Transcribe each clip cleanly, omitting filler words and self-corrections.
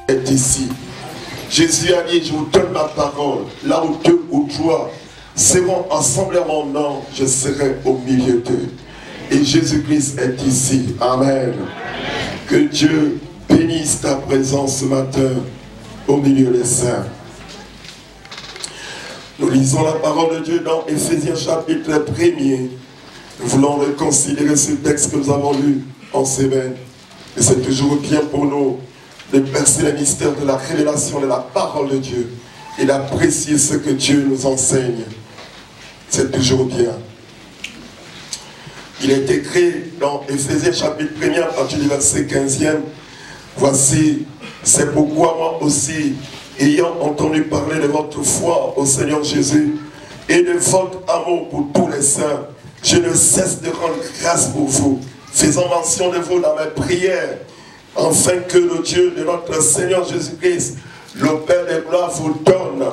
est ici. Jésus a dit, je vous donne ma parole, là où deux ou trois seront ensemble en mon nom, je serai au milieu d'eux. Et Jésus-Christ est ici. Amen. Que Dieu bénisse ta présence ce matin au milieu des saints. Nous lisons la parole de Dieu dans Éphésiens chapitre 1er. Nous voulons reconsidérer ce texte que nous avons lu en semaine. Et c'est toujours bien pour nous de percer les mystères de la révélation de la parole de Dieu et d'apprécier ce que Dieu nous enseigne. C'est toujours bien. Il est écrit dans Éphésiens chapitre 1er à partir du verset 15e. Voici, c'est pourquoi moi aussi, ayant entendu parler de votre foi au Seigneur Jésus et de votre amour pour tous les saints, je ne cesse de rendre grâce pour vous, faisant mention de vous dans mes prières, afin que le Dieu de notre Seigneur Jésus-Christ, le Père de gloire, vous donne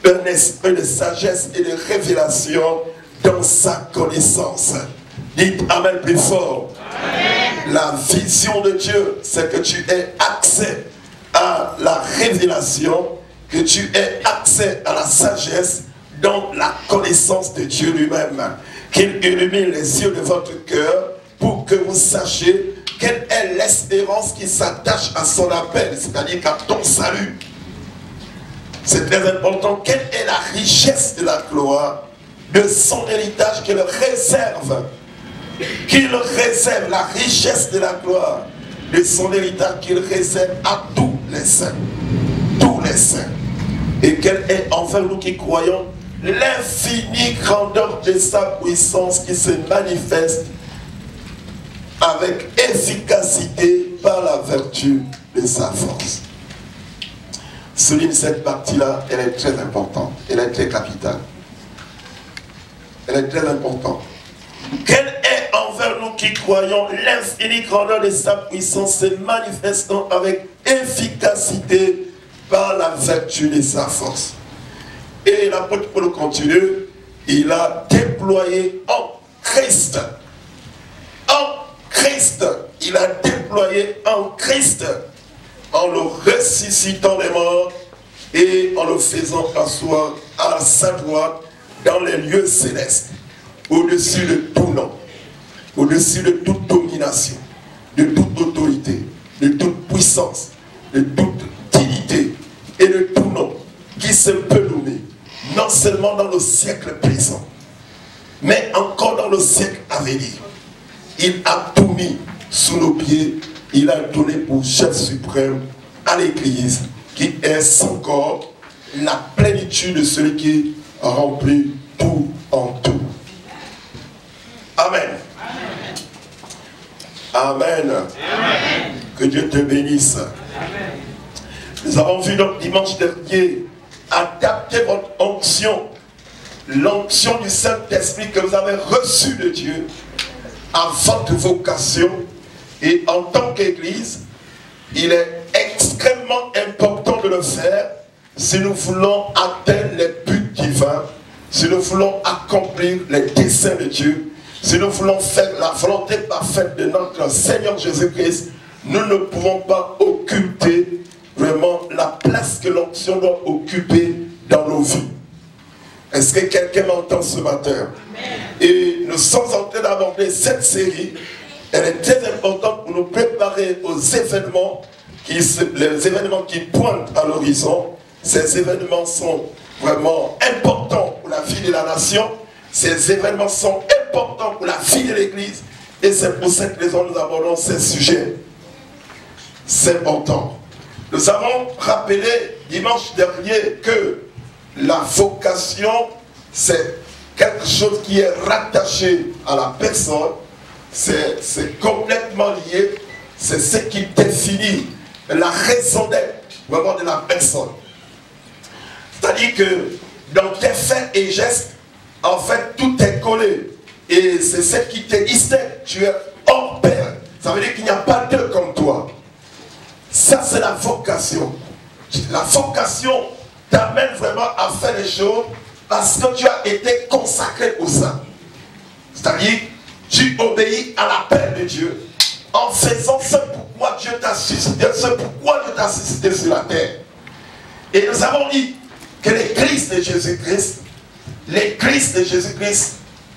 un esprit de sagesse et de révélation dans sa connaissance. Dites Amen plus fort. Amen. La vision de Dieu, c'est que tu aies accès à la révélation, que tu aies accès à la sagesse dans la connaissance de Dieu lui-même. Qu'il illumine les yeux de votre cœur pour que vous sachiez quelle est l'espérance qui s'attache à son appel, c'est-à-dire qu'à ton salut. C'est très important. Quelle est la richesse de la gloire, de son héritage qu'il réserve? Qu'il réserve la richesse de la gloire, de son héritage qu'il réserve à tous les saints. Tous les saints. Et quelle est envers nous qui croyons l'infinie grandeur de sa puissance qui se manifeste avec efficacité par la vertu de sa force. Souligne cette partie-là, elle est très importante, elle est très capitale. Elle est très importante. Quelle est envers nous qui croyons l'infinie grandeur de sa puissance se manifestant avec efficacité par la vertu de sa force. Et l'apôtre Paul continue, il a déployé en Christ. En Christ, il a déployé en Christ, en le ressuscitant des morts et en le faisant asseoir à sa droite dans les lieux célestes, au-dessus de tout nom, au-dessus de toute domination, de toute autorité, de toute puissance, de toute dignité et de tout nom qui se peut nommer, non seulement dans le siècle présent, mais encore dans le siècle à venir. Il a tout mis sous nos pieds, il a donné pour chef suprême à l'Église, qui est son corps, la plénitude de celui qui remplit tout en tout. Amen. Amen. Amen. Que Dieu te bénisse. Amen. Nous avons vu donc dimanche dernier, adapter votre onction, l'onction du Saint-Esprit que vous avez reçue de Dieu à votre vocation. Et en tant qu'Église, il est extrêmement important de le faire si nous voulons atteindre les buts divins, si nous voulons accomplir les desseins de Dieu, si nous voulons faire la volonté parfaite de notre Seigneur Jésus-Christ. Nous ne pouvons pas occulter vraiment la place que l'onction doit occuper dans nos vies. Est-ce que quelqu'un m'entend ce matin? Et nous sommes en train d'aborder cette série. Elle est très importante pour nous préparer aux événements, les événements qui pointent à l'horizon. Ces événements sont vraiment importants pour la vie de la nation. Ces événements sont importants pour la vie de l'Église. Et c'est pour cette raison que nous abordons ces sujets. C'est important. Nous avons rappelé dimanche dernier que la vocation, c'est quelque chose qui est rattaché à la personne. C'est complètement lié. C'est ce qui définit la raison d'être vraiment de la personne. C'est-à-dire que dans tes faits et gestes, en fait, tout est collé. Et c'est ce qui te distingue. Tu es hors pair. Ça veut dire qu'il n'y a pas deux comme toi. Ça, c'est la vocation. La vocation t'amène vraiment à faire les choses parce que tu as été consacré au sein. C'est-à-dire, tu obéis à l'appel de Dieu en faisant ce pourquoi pourquoi Dieu t'a suscité, c'est pourquoi Dieu t'a suscité sur la terre. Et nous avons dit que l'Église de Jésus-Christ,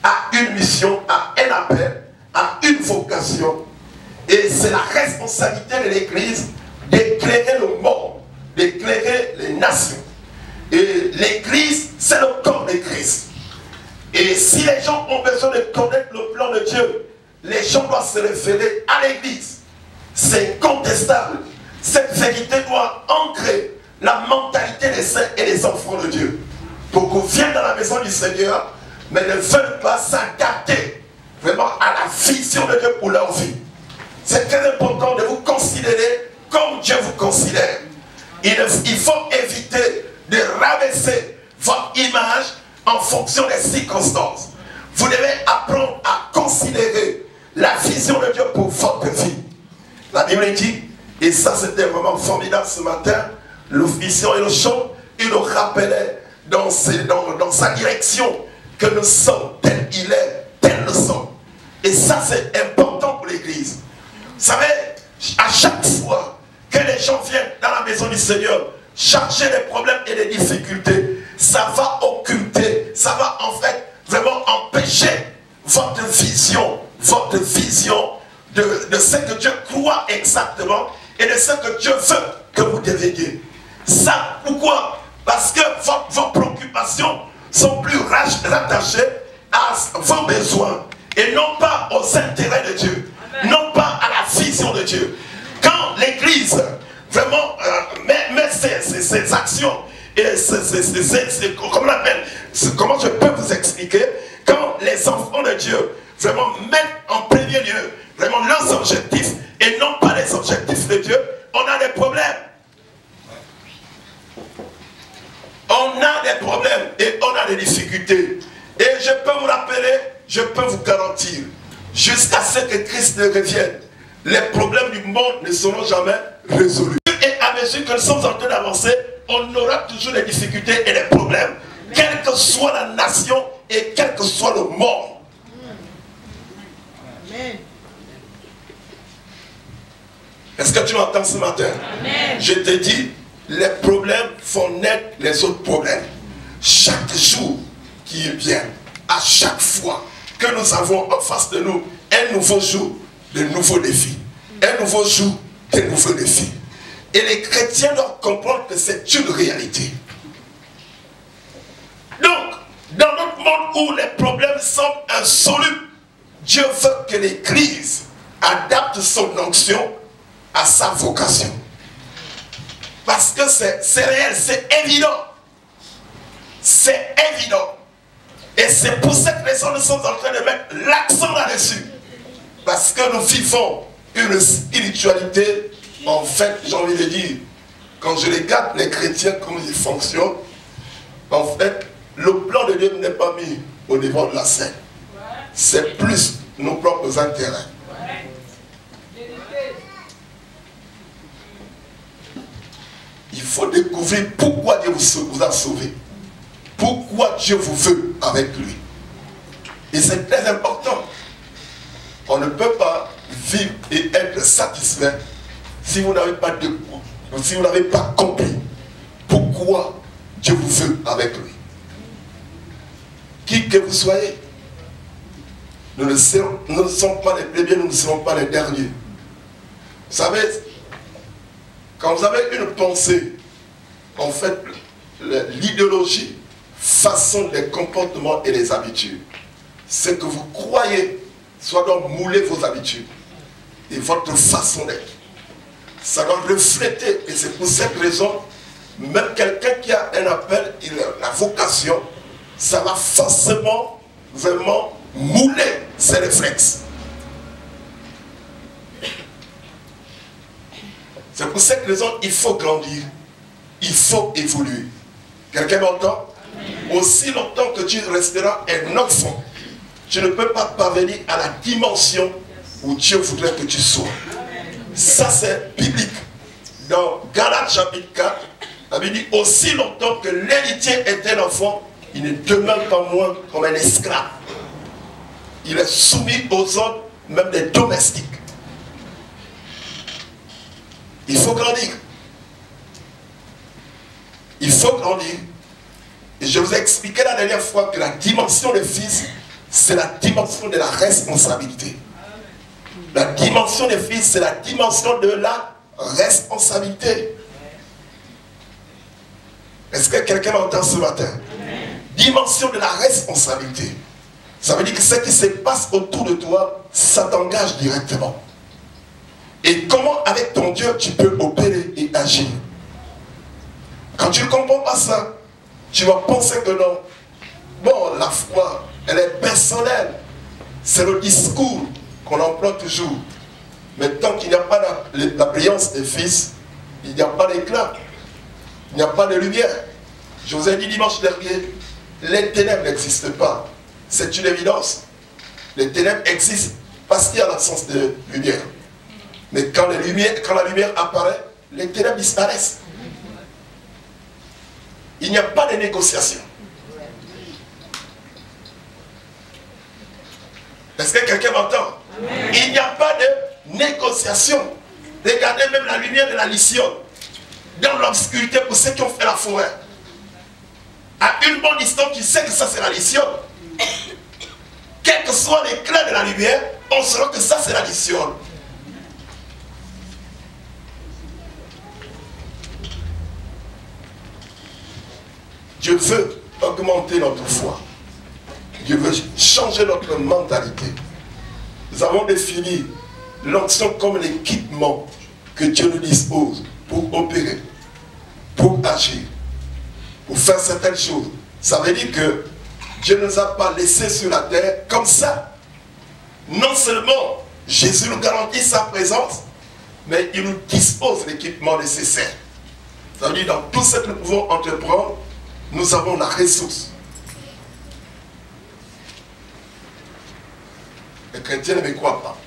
a une mission, a un appel, a une vocation. Et c'est la responsabilité de l'Église d'éclairer le monde, d'éclairer les nations. Et l'Église, c'est le corps de Christ. Et si les gens ont besoin de connaître le plan de Dieu, les gens doivent se référer à l'Église. C'est incontestable. Cette vérité doit ancrer la mentalité des saints et des enfants de Dieu. Beaucoup viennent dans la maison du Seigneur, mais ne veulent pas s'adapter vraiment à la vision de Dieu pour leur vie. C'est très important de vous considérer comme Dieu vous considère. Il faut éviter de rabaisser votre image en fonction des circonstances. Vous devez apprendre à considérer la vision de Dieu pour votre vie. La Bible dit, et ça c'était vraiment formidable ce matin, l'officiant et le chant, il nous rappelait dans sa direction que nous sommes tel il est, tel nous sommes. Et ça c'est important pour l'Église. Vous savez, à chaque fois que les gens viennent dans la maison du Seigneur chercher des problèmes et des difficultés, ça va occulter, ça va en fait vraiment empêcher votre vision de ce que Dieu croit exactement et de ce que Dieu veut que vous deveniez. Ça, pourquoi? Parce que vos préoccupations sont plus rattachées à vos besoins et non pas aux intérêts de Dieu, non pas à la vision de Dieu. Quand l'Église vraiment met ses actions et comment je peux vous expliquer, quand les enfants de Dieu vraiment mettent en premier lieu vraiment leurs objectifs et non pas les objectifs de Dieu, on a des problèmes. On a des problèmes et on a des difficultés. Et je peux vous rappeler, je peux vous garantir, jusqu'à ce que Christ ne revienne, les problèmes du monde ne seront jamais résolus. Et à mesure que nous sommes en train d'avancer, on aura toujours des difficultés et des problèmes, quelle que soit la nation et quel que soit le monde. Amen. Est-ce que tu m'entends ce matin? Amen. Je te dis, les problèmes font naître les autres problèmes. Chaque jour qui vient, à chaque fois que nous avons en face de nous un nouveau jour, de nouveaux défis. Un nouveau jour, de nouveaux défis. Et les chrétiens doivent comprendre que c'est une réalité. Donc, dans notre monde où les problèmes semblent insolubles, Dieu veut que l'Église adapte son onction à sa vocation. Parce que c'est réel, c'est évident. C'est évident. Et c'est pour cette raison que nous sommes en train de mettre l'accent là-dessus. Parce que nous vivons une spiritualité, en fait, j'ai envie de dire, quand je regarde les chrétiens, comment ils fonctionnent, en fait, le plan de Dieu n'est pas mis au niveau de la scène. C'est plus nos propres intérêts. Il faut découvrir pourquoi Dieu vous a sauvé. Pourquoi Dieu vous veut avec lui. Et c'est très important. On ne peut pas vivre et être satisfait si vous n'avez pas si vous n'avez pas compris pourquoi Dieu vous veut avec lui. Qui que vous soyez, nous ne sommes pas les premiers, nous ne serons pas les derniers. Vous savez, quand vous avez une pensée, en fait, l'idéologie façonne les comportements et les habitudes. Ce que vous croyez soit donc mouler vos habitudes et votre façon d'être. Ça doit refléter, et c'est pour cette raison, même quelqu'un qui a un appel, la vocation, ça va forcément, vraiment, mouler ses réflexes. C'est pour cette raison qu'il faut grandir, il faut évoluer. Quelqu'un m'entend? Aussi longtemps que tu resteras un enfant, tu ne peux pas parvenir à la dimension où Dieu voudrait que tu sois. Ça c'est biblique. Dans Galates chapitre 4, la Bible dit, aussi longtemps que l'héritier est un enfant, il ne demeure pas moins comme un esclave. Il est soumis aux ordres même des domestiques. Il faut grandir. Il faut grandir. Et je vous ai expliqué la dernière fois que la dimension des fils, c'est la dimension de la responsabilité. La dimension des fils, c'est la dimension de la responsabilité. Est-ce que quelqu'un m'entend ce matin? Dimension de la responsabilité. Ça veut dire que ce qui se passe autour de toi, ça t'engage directement. Et comment avec ton Dieu tu peux opérer et agir? Quand tu ne comprends pas ça, tu vas penser que non. Bon, la foi, elle est personnelle. C'est le discours qu'on emploie toujours. Mais tant qu'il n'y a pas la brillance des fils, il n'y a pas d'éclat. Il n'y a pas de lumière. Je vous ai dit dimanche dernier, les ténèbres n'existent pas. C'est une évidence. Les ténèbres existent parce qu'il y a l'absence de lumière. Mais quand la lumière apparaît, les ténèbres disparaissent. Il n'y a pas de négociation. Est-ce que quelqu'un m'entend? Il n'y a pas de négociation. Regardez même la lumière de la Lycione. Dans l'obscurité, pour ceux qui ont fait la forêt. À une bonne distance, tu sais que ça c'est la Lycione. Quel que soit l'éclat de la lumière, on saura que ça c'est la Lycione. Dieu veut augmenter notre foi. Dieu veut changer notre mentalité. Nous avons défini l'onction comme l'équipement que Dieu nous dispose pour opérer, pour agir, pour faire certaines choses. Ça veut dire que Dieu ne nous a pas laissés sur la terre comme ça. Non seulement Jésus nous garantit sa présence, mais il nous dispose l'équipement nécessaire. Ça veut dire dans tout ce que nous pouvons entreprendre, nous avons la ressource. Les chrétiens ne me croient pas.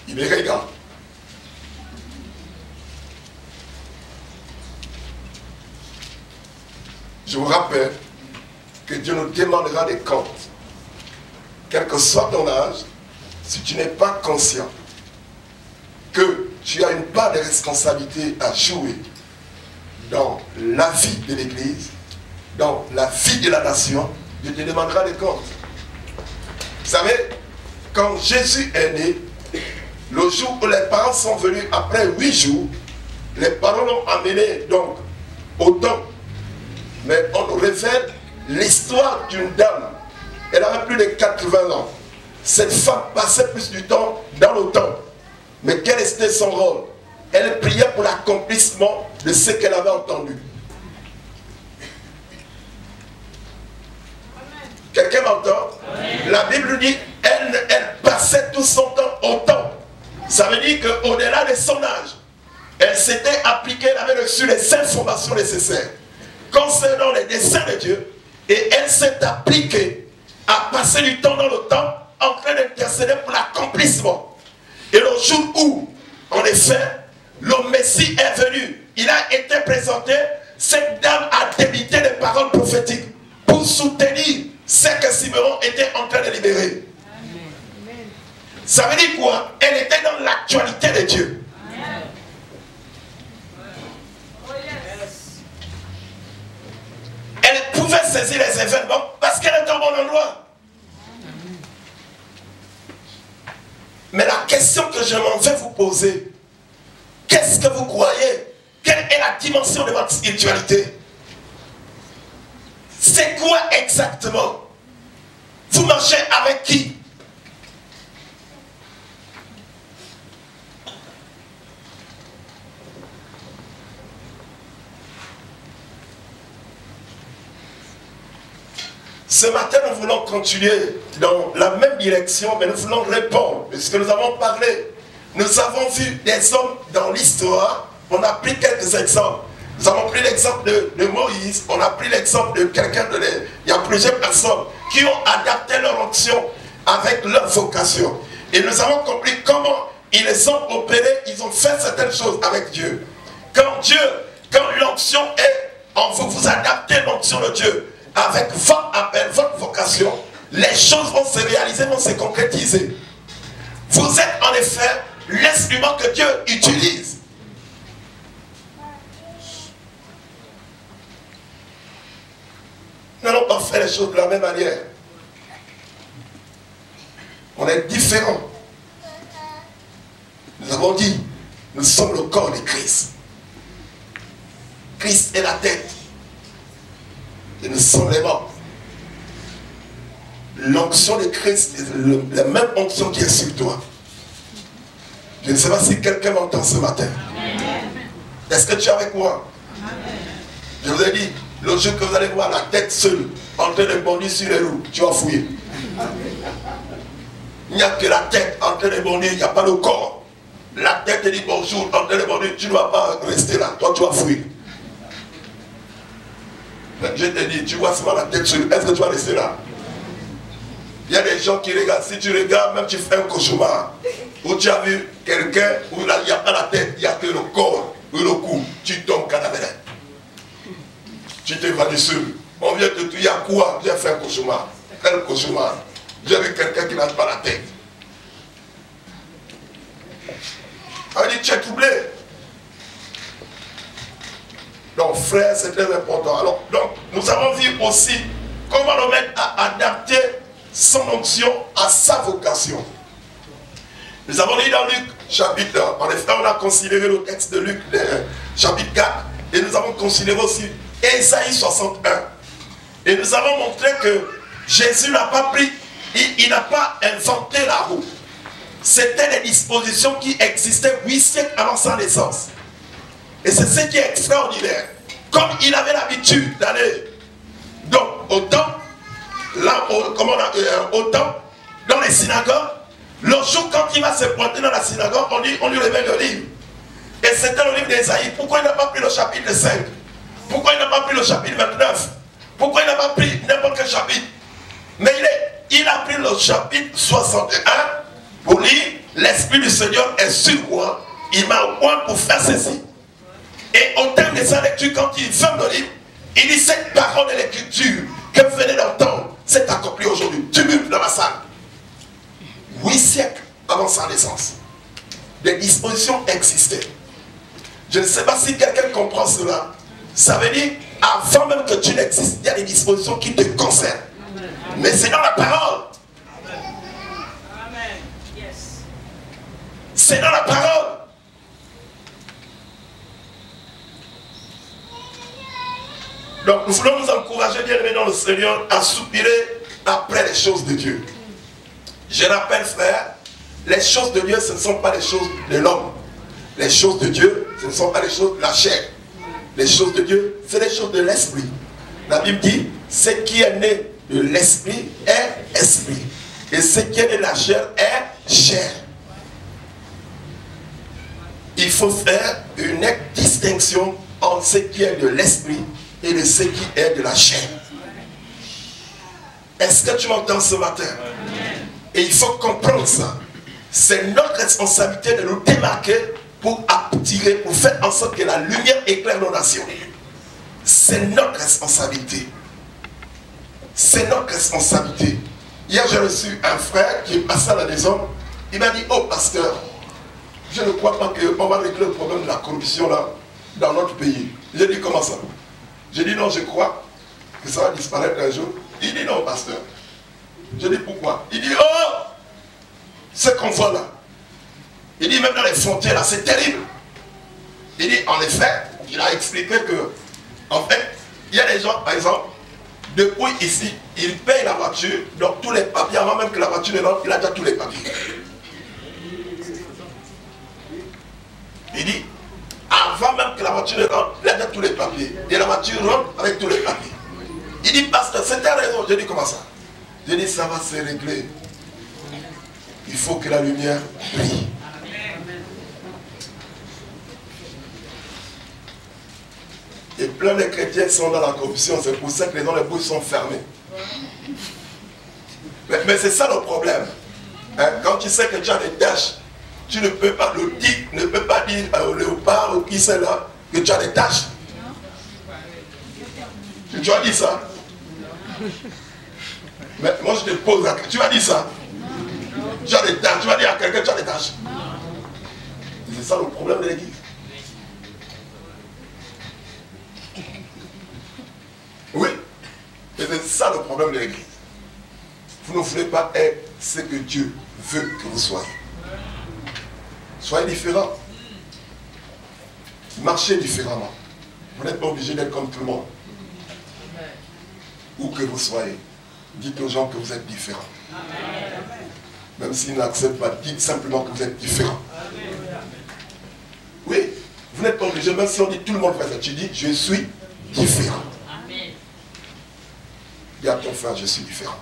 Ils me regardent. Je vous rappelle que Dieu nous demandera des comptes. Quel que soit ton âge, si tu n'es pas conscient que tu as une part de responsabilité à jouer dans la vie de l'Église, dans la vie de la nation, Dieu te demandera des comptes. Vous savez, quand Jésus est né, le jour où les parents sont venus, après 8 jours, les parents l'ont amené donc au temple. Mais on nous révèle l'histoire d'une dame. Elle avait plus de 80 ans. Cette femme passait plus du temps dans le temple. Mais quel était son rôle? Elle priait pour l'accomplissement de ce qu'elle avait entendu. Quelqu'un m'entend? La Bible dit, elle passait tout son temps au temple. Ça veut dire qu'au-delà de son âge, elle s'était appliquée, elle avait reçu les informations nécessaires concernant les desseins de Dieu, et elle s'est appliquée à passer du temps dans le temple en train d'intercéder pour l'accomplissement. Et le jour où, en effet, le Messie est venu, il a été présenté, cette dame a débité des paroles prophétiques pour soutenir ce que Simeon était en train de libérer. Amen. Ça veut dire quoi? Elle était dans l'actualité de Dieu. Amen. Elle pouvait saisir les événements parce qu'elle était au bon endroit. Mais la question que je m'en vais vous poser, qu'est-ce que vous croyez? Quelle est la dimension de votre spiritualité? C'est quoi exactement? Vous marchez avec qui? Ce matin, nous voulons continuer dans la même direction, mais nous voulons répondre, puisque nous avons parlé. Nous avons vu des hommes dans l'histoire, on a pris quelques exemples. Nous avons pris l'exemple de Moïse, on a pris l'exemple de quelqu'un il y a plusieurs personnes qui ont adapté leur onction avec leur vocation. Et nous avons compris comment ils ont opéré, ils ont fait certaines choses avec Dieu. Quand l'onction est en vous, vous adaptez l'onction de Dieu avec votre appel, votre vocation, les choses vont se réaliser, vont se concrétiser. Vous êtes en effet l'instrument que Dieu utilise les choses de la même manière. On est différents. Nous avons dit, nous sommes le corps de Christ. Christ est la tête. Et nous sommes les membres. L'onction de Christ est la même onction qui est sur toi. Je ne sais pas si quelqu'un m'entend ce matin. Est-ce que tu es avec moi? Je vous ai dit, l'autre jour que vous allez voir la tête seule en train de bondir sur les roues, tu vas fouiller. Il n'y a que la tête en train de bondir, il n'y a pas le corps. La tête te dit bonjour en train de bondir, tu ne vas pas rester là, toi tu vas fouiller. Je te dis, tu vois seulement la tête seule, est-ce que tu vas rester là? Il y a des gens qui regardent, si tu regardes, même tu fais un cauchemar, où tu as vu quelqu'un, où il n'y a pas la tête, il n'y a que le corps, ou le cou, tu tombes cadavéreux. Tu te vas du seul. On vient te dire, il y a quoi? J'ai fait un cauchemar. Quel cauchemar? J'ai vu quelqu'un qui n'a pas la tête. On dit, tu es troublé. Donc, frère, c'est très important. Alors, donc, nous avons vu aussi comment le mettre à adapter son onction à sa vocation. Nous avons lu dans Luc, chapitre, en effet, on a considéré le texte de Luc, chapitre 4, et nous avons considéré aussi Ésaïe 61. Et nous avons montré que Jésus n'a pas pris, il n'a pas inventé la roue. C'était des dispositions qui existaient 8 siècles avant sa naissance. Et c'est ce qui est extraordinaire. Comme il avait l'habitude d'aller donc au temple, là, au temple, dans les synagogues, le jour quand il va se pointer dans la synagogue, on lui révèle le livre. Et c'était le livre d'Ésaïe. Pourquoi il n'a pas pris le chapitre 5? Pourquoi il n'a pas pris le chapitre 29? Pourquoi il n'a pas pris n'importe quel chapitre? Mais il a pris le chapitre 61 pour lire, l'Esprit du Seigneur est sur moi, il m'a oint pour faire ceci. Et au terme de sa lecture, quand il ferme le livre, il dit, cette parole de l'écriture que vous venez d'entendre s'est accomplie aujourd'hui. Tumulte dans la salle. 8 siècles avant sa naissance. Des dispositions existaient. Je ne sais pas si quelqu'un comprend cela. Ça veut dire, avant même que tu n'existes, il y a des dispositions qui te concernent. Mais c'est dans la parole. C'est dans la parole. Donc nous voulons nous encourager, bien aimés dans le Seigneur, à soupirer après les choses de Dieu. Je rappelle, frère, les choses de Dieu, ce ne sont pas les choses de l'homme. Les choses de Dieu, ce ne sont pas les choses de la chair. Les choses de Dieu, c'est les choses de l'esprit. La Bible dit, ce qui est né de l'esprit est esprit. Et ce qui est né de la chair est chair. Il faut faire une nette distinction entre ce qui est de l'esprit et de ce qui est de la chair. Est-ce que tu m'entends ce matin? Et il faut comprendre ça. C'est notre responsabilité de nous démarquer pour attirer, pour faire en sorte que la lumière éclaire nos nations. C'est notre responsabilité. C'est notre responsabilité. Hier, j'ai reçu un frère qui est passé à la maison. Il m'a dit, oh pasteur, je ne crois pas qu'on va régler le problème de la corruption là, dans notre pays. J'ai dit, comment ça? J'ai dit, non, je crois que ça va disparaître un jour. Il dit, non, pasteur. Je dis, pourquoi? Il dit, oh, ce qu'on voit là. Il dit, même dans les frontières là, c'est terrible. Il dit, en effet, il a expliqué que, en fait, il y a des gens, par exemple, depuis ici, ils payent la voiture, donc tous les papiers, avant même que la voiture ne rentre, il a déjà tous les papiers. Il dit, avant même que la voiture ne rentre, il a déjà tous les papiers. Et la voiture rentre avec tous les papiers. Il dit, pasteur, c'était raison. Je dis, comment ça? Je dis, ça va se régler. Il faut que la lumière brille. Et plein de chrétiens sont dans la corruption. C'est pour ça que les gens, les bouches sont fermées. Mais c'est ça le problème. Hein? Quand tu sais que tu as des tâches, tu ne peux pas, le tic ne peut pas dire au léopard ou qui c'est là que tu as des tâches. Tu as dit ça? Mais moi je te pose la question. Tu as dit ça? Tu as des tâches. Tu vas dire à quelqu'un tu as des tâches. C'est ça le problème de l'église. Oui. Et C'est ça le problème de l'église. Vous ne voulez pas être ce que Dieu veut que vous soyez. Soyez différents. Marchez différemment. Vous n'êtes pas obligé d'être comme tout le monde. Où que vous soyez, dites aux gens que vous êtes différents. Même s'ils n'acceptent pas, dites simplement que vous êtes différents. Oui, vous n'êtes pas obligé, même si on dit tout le monde fait ça, tu dis je suis différent. Dis à ton frère, je suis différent.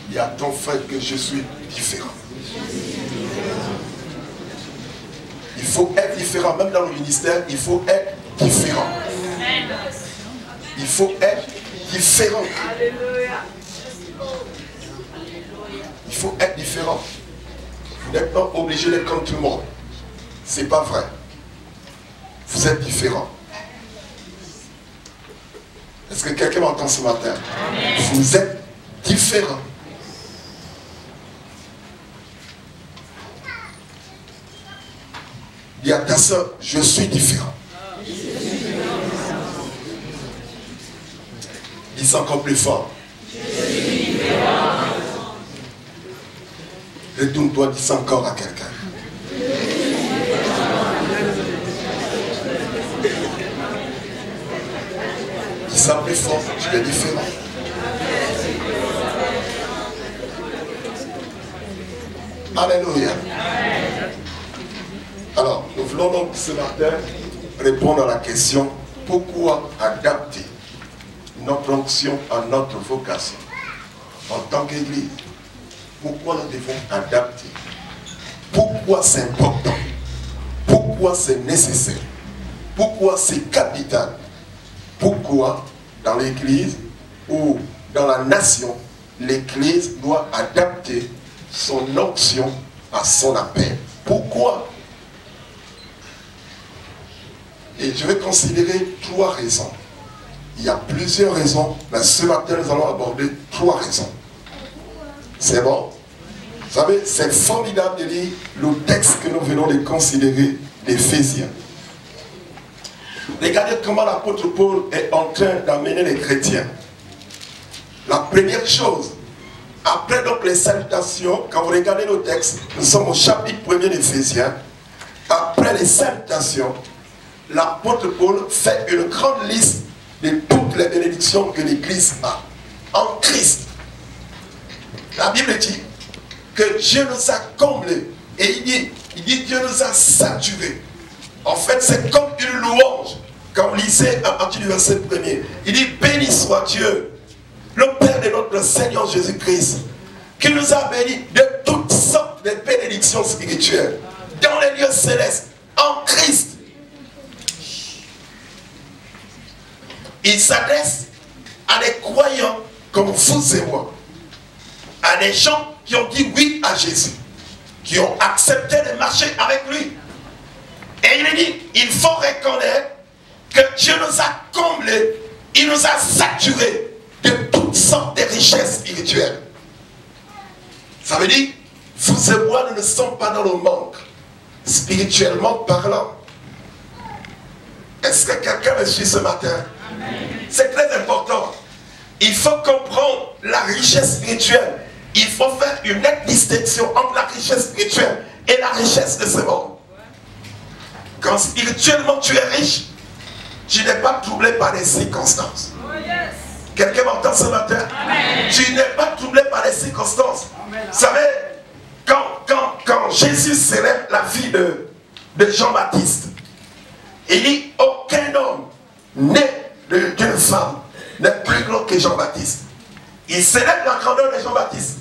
Dis à ton frère que je suis différent. Il faut être différent, même dans le ministère, il faut être différent. Il faut être différent. Il faut être différent. Vous n'êtes pas obligé d'être comme tout le monde. C'est pas vrai. Vous êtes différent. Est-ce que quelqu'un m'entend ce matin? Vous êtes différent. Dis à ta soeur, je suis différent. Dis ça encore plus fort. Retourne-toi, dis ça encore à quelqu'un. Dis ça plus fort, tu es différent. Alléluia. Alors, nous voulons donc ce matin répondre à la question, pourquoi adapter notre onction à notre vocation en tant qu'Église? Pourquoi nous devons adapter? Pourquoi c'est important? Pourquoi c'est nécessaire? Pourquoi c'est capital? Pourquoi dans l'Église ou dans la nation, l'Église doit adapter son onction à son appel? Pourquoi? Et je vais considérer 3 raisons. Il y a plusieurs raisons, mais ce matin nous allons aborder 3 raisons. C'est bon? Vous savez, c'est formidable de lire le texte que nous venons de considérer d'Éphésiens. Regardez comment l'apôtre Paul est en train d'amener les chrétiens. La première chose, après donc les salutations, quand vous regardez nos textes, nous sommes au chapitre 1er d'Éphésiens. Après les salutations, l'apôtre Paul fait une grande liste de toutes les bénédictions que l'Église a en Christ. La Bible dit que Dieu nous a comblés. Et il dit Dieu nous a saturés. En fait, c'est comme une louange. Quand vous lisez à partir du verset 1er, il dit béni soit Dieu, le Père de notre Seigneur Jésus-Christ, qui nous a bénis de toutes sortes de bénédictions spirituelles dans les lieux célestes, en Christ. Il s'adresse à des croyants comme vous et moi, à des gens qui ont dit oui à Jésus, qui ont accepté de marcher avec lui. Et il dit, il faut reconnaître que Dieu nous a comblés, il nous a saturés de toutes sortes de richesses spirituelles. Ça veut dire, vous et moi, nous ne sommes pas dans le manque, spirituellement parlant. Est-ce que quelqu'un me suit ce matin? C'est très important. Il faut comprendre la richesse spirituelle. Il faut faire une nette distinction entre la richesse spirituelle et la richesse de ce monde. Quand spirituellement tu es riche, tu n'es pas troublé par les circonstances. Quelqu'un m'entend ce matin? Amen. Tu n'es pas troublé par les circonstances. Vous savez, quand Jésus célèbre la vie de Jean-Baptiste, il dit aucun homme né d'une femme n'est plus grand que Jean-Baptiste. Il célèbre la grandeur de Jean-Baptiste.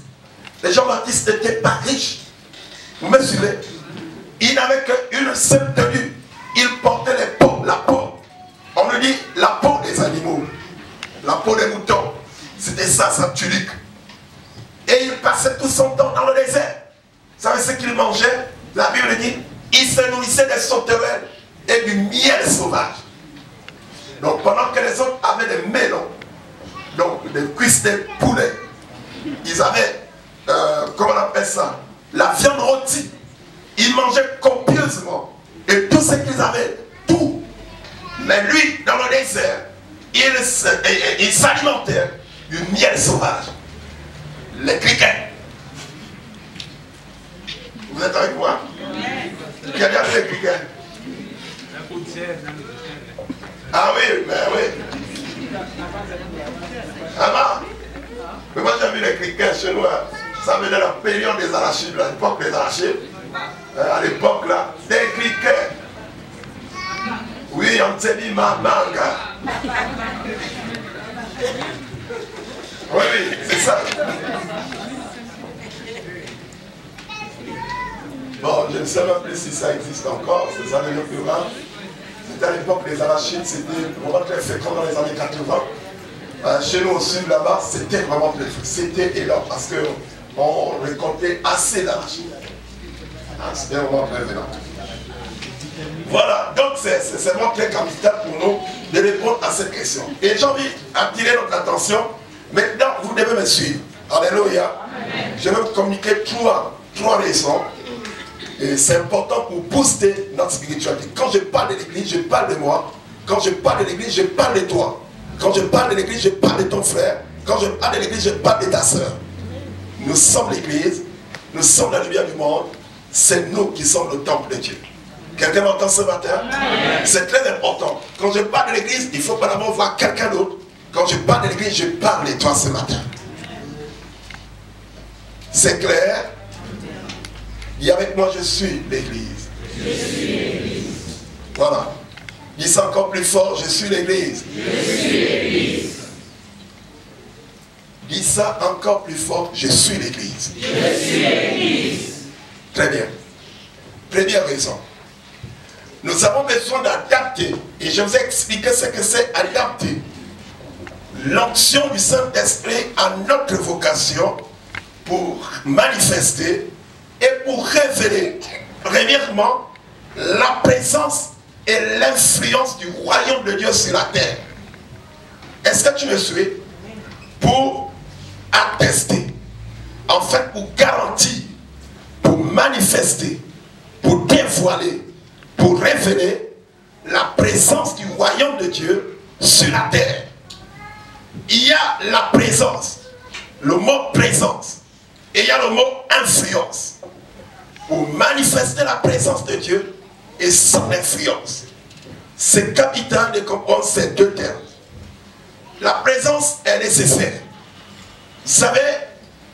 Mais Jean-Baptiste n'était pas riche. Vous me suivez? Il n'avait qu'une seule tenue. Il portait la peau. On nous dit la peau des animaux. La peau des moutons. C'était ça, sa tunique. Et il passait tout son temps dans le désert. Vous savez ce qu'il mangeait? La Bible dit, il se nourrissait des sauterelles et du miel sauvage. Donc pendant que les autres avaient des mélons, donc des cuisses de poulet, ils avaient, comment on appelle ça, la viande rôtie. Ils mangeaient copieusement. Et tout ce qu'ils avaient, tout. Mais lui, dans le désert, ils s'alimentaient du miel sauvage. Les criquets. Vous êtes avec moi? Quel est les criquets? Ah oui, mais oui. Ah non? Mais moi j'ai vu les criquets chez nous. Ça venait de la période des arachides, à l'époque des arachides. À l'époque là, des criquets. Oui, on s'est dit ma manga. Oui, oui, c'est ça. Bon, je ne sais même plus si ça existe encore, c'est ça le plus rare. C'était à l'époque des arachides, c'était vraiment très fréquent dans les années 80. Chez nous au sud là-bas, c'était vraiment très fréquent. C'était énorme parce qu'on récoltait assez d'arachides. C'était vraiment très énorme. Voilà, donc c'est vraiment très capital pour nous de répondre à cette question. Et j'ai envie d'attirer notre attention. Maintenant, vous devez me suivre. Alléluia. Je vais vous communiquer trois raisons. Et c'est important pour booster notre spiritualité. Quand je parle de l'église, je parle de moi. Quand je parle de l'église, je parle de toi. Quand je parle de l'église, je parle de ton frère. Quand je parle de l'église, je parle de ta soeur. Nous sommes l'église. Nous sommes la lumière du monde. C'est nous qui sommes le temple de Dieu. Quelqu'un m'entend ce matin? C'est très important. Quand je parle de l'église, il ne faut pas d'abord voir quelqu'un d'autre. Quand je parle de l'église, je parle de toi ce matin. C'est clair? Dis avec moi, je suis l'église. Je suis l'église. Voilà. Dis ça encore plus fort, je suis l'église. Je suis l'église. Dis ça encore plus fort, je suis l'église. Je suis l'église. Très bien. Première raison. Nous avons besoin d'adapter, et je vous ai expliqué ce que c'est adapter l'onction du Saint-Esprit à notre vocation pour manifester et pour révéler premièrement la présence et l'influence du royaume de Dieu sur la terre. Est-ce que tu me suis? Pour attester, en fait pour garantir, pour manifester, pour dévoiler, pour révéler la présence du royaume de Dieu sur la terre. Il y a la présence, le mot présence, et il y a le mot influence. Pour manifester la présence de Dieu et son influence. C'est capital de comprendre ces deux termes. La présence est nécessaire. Vous savez,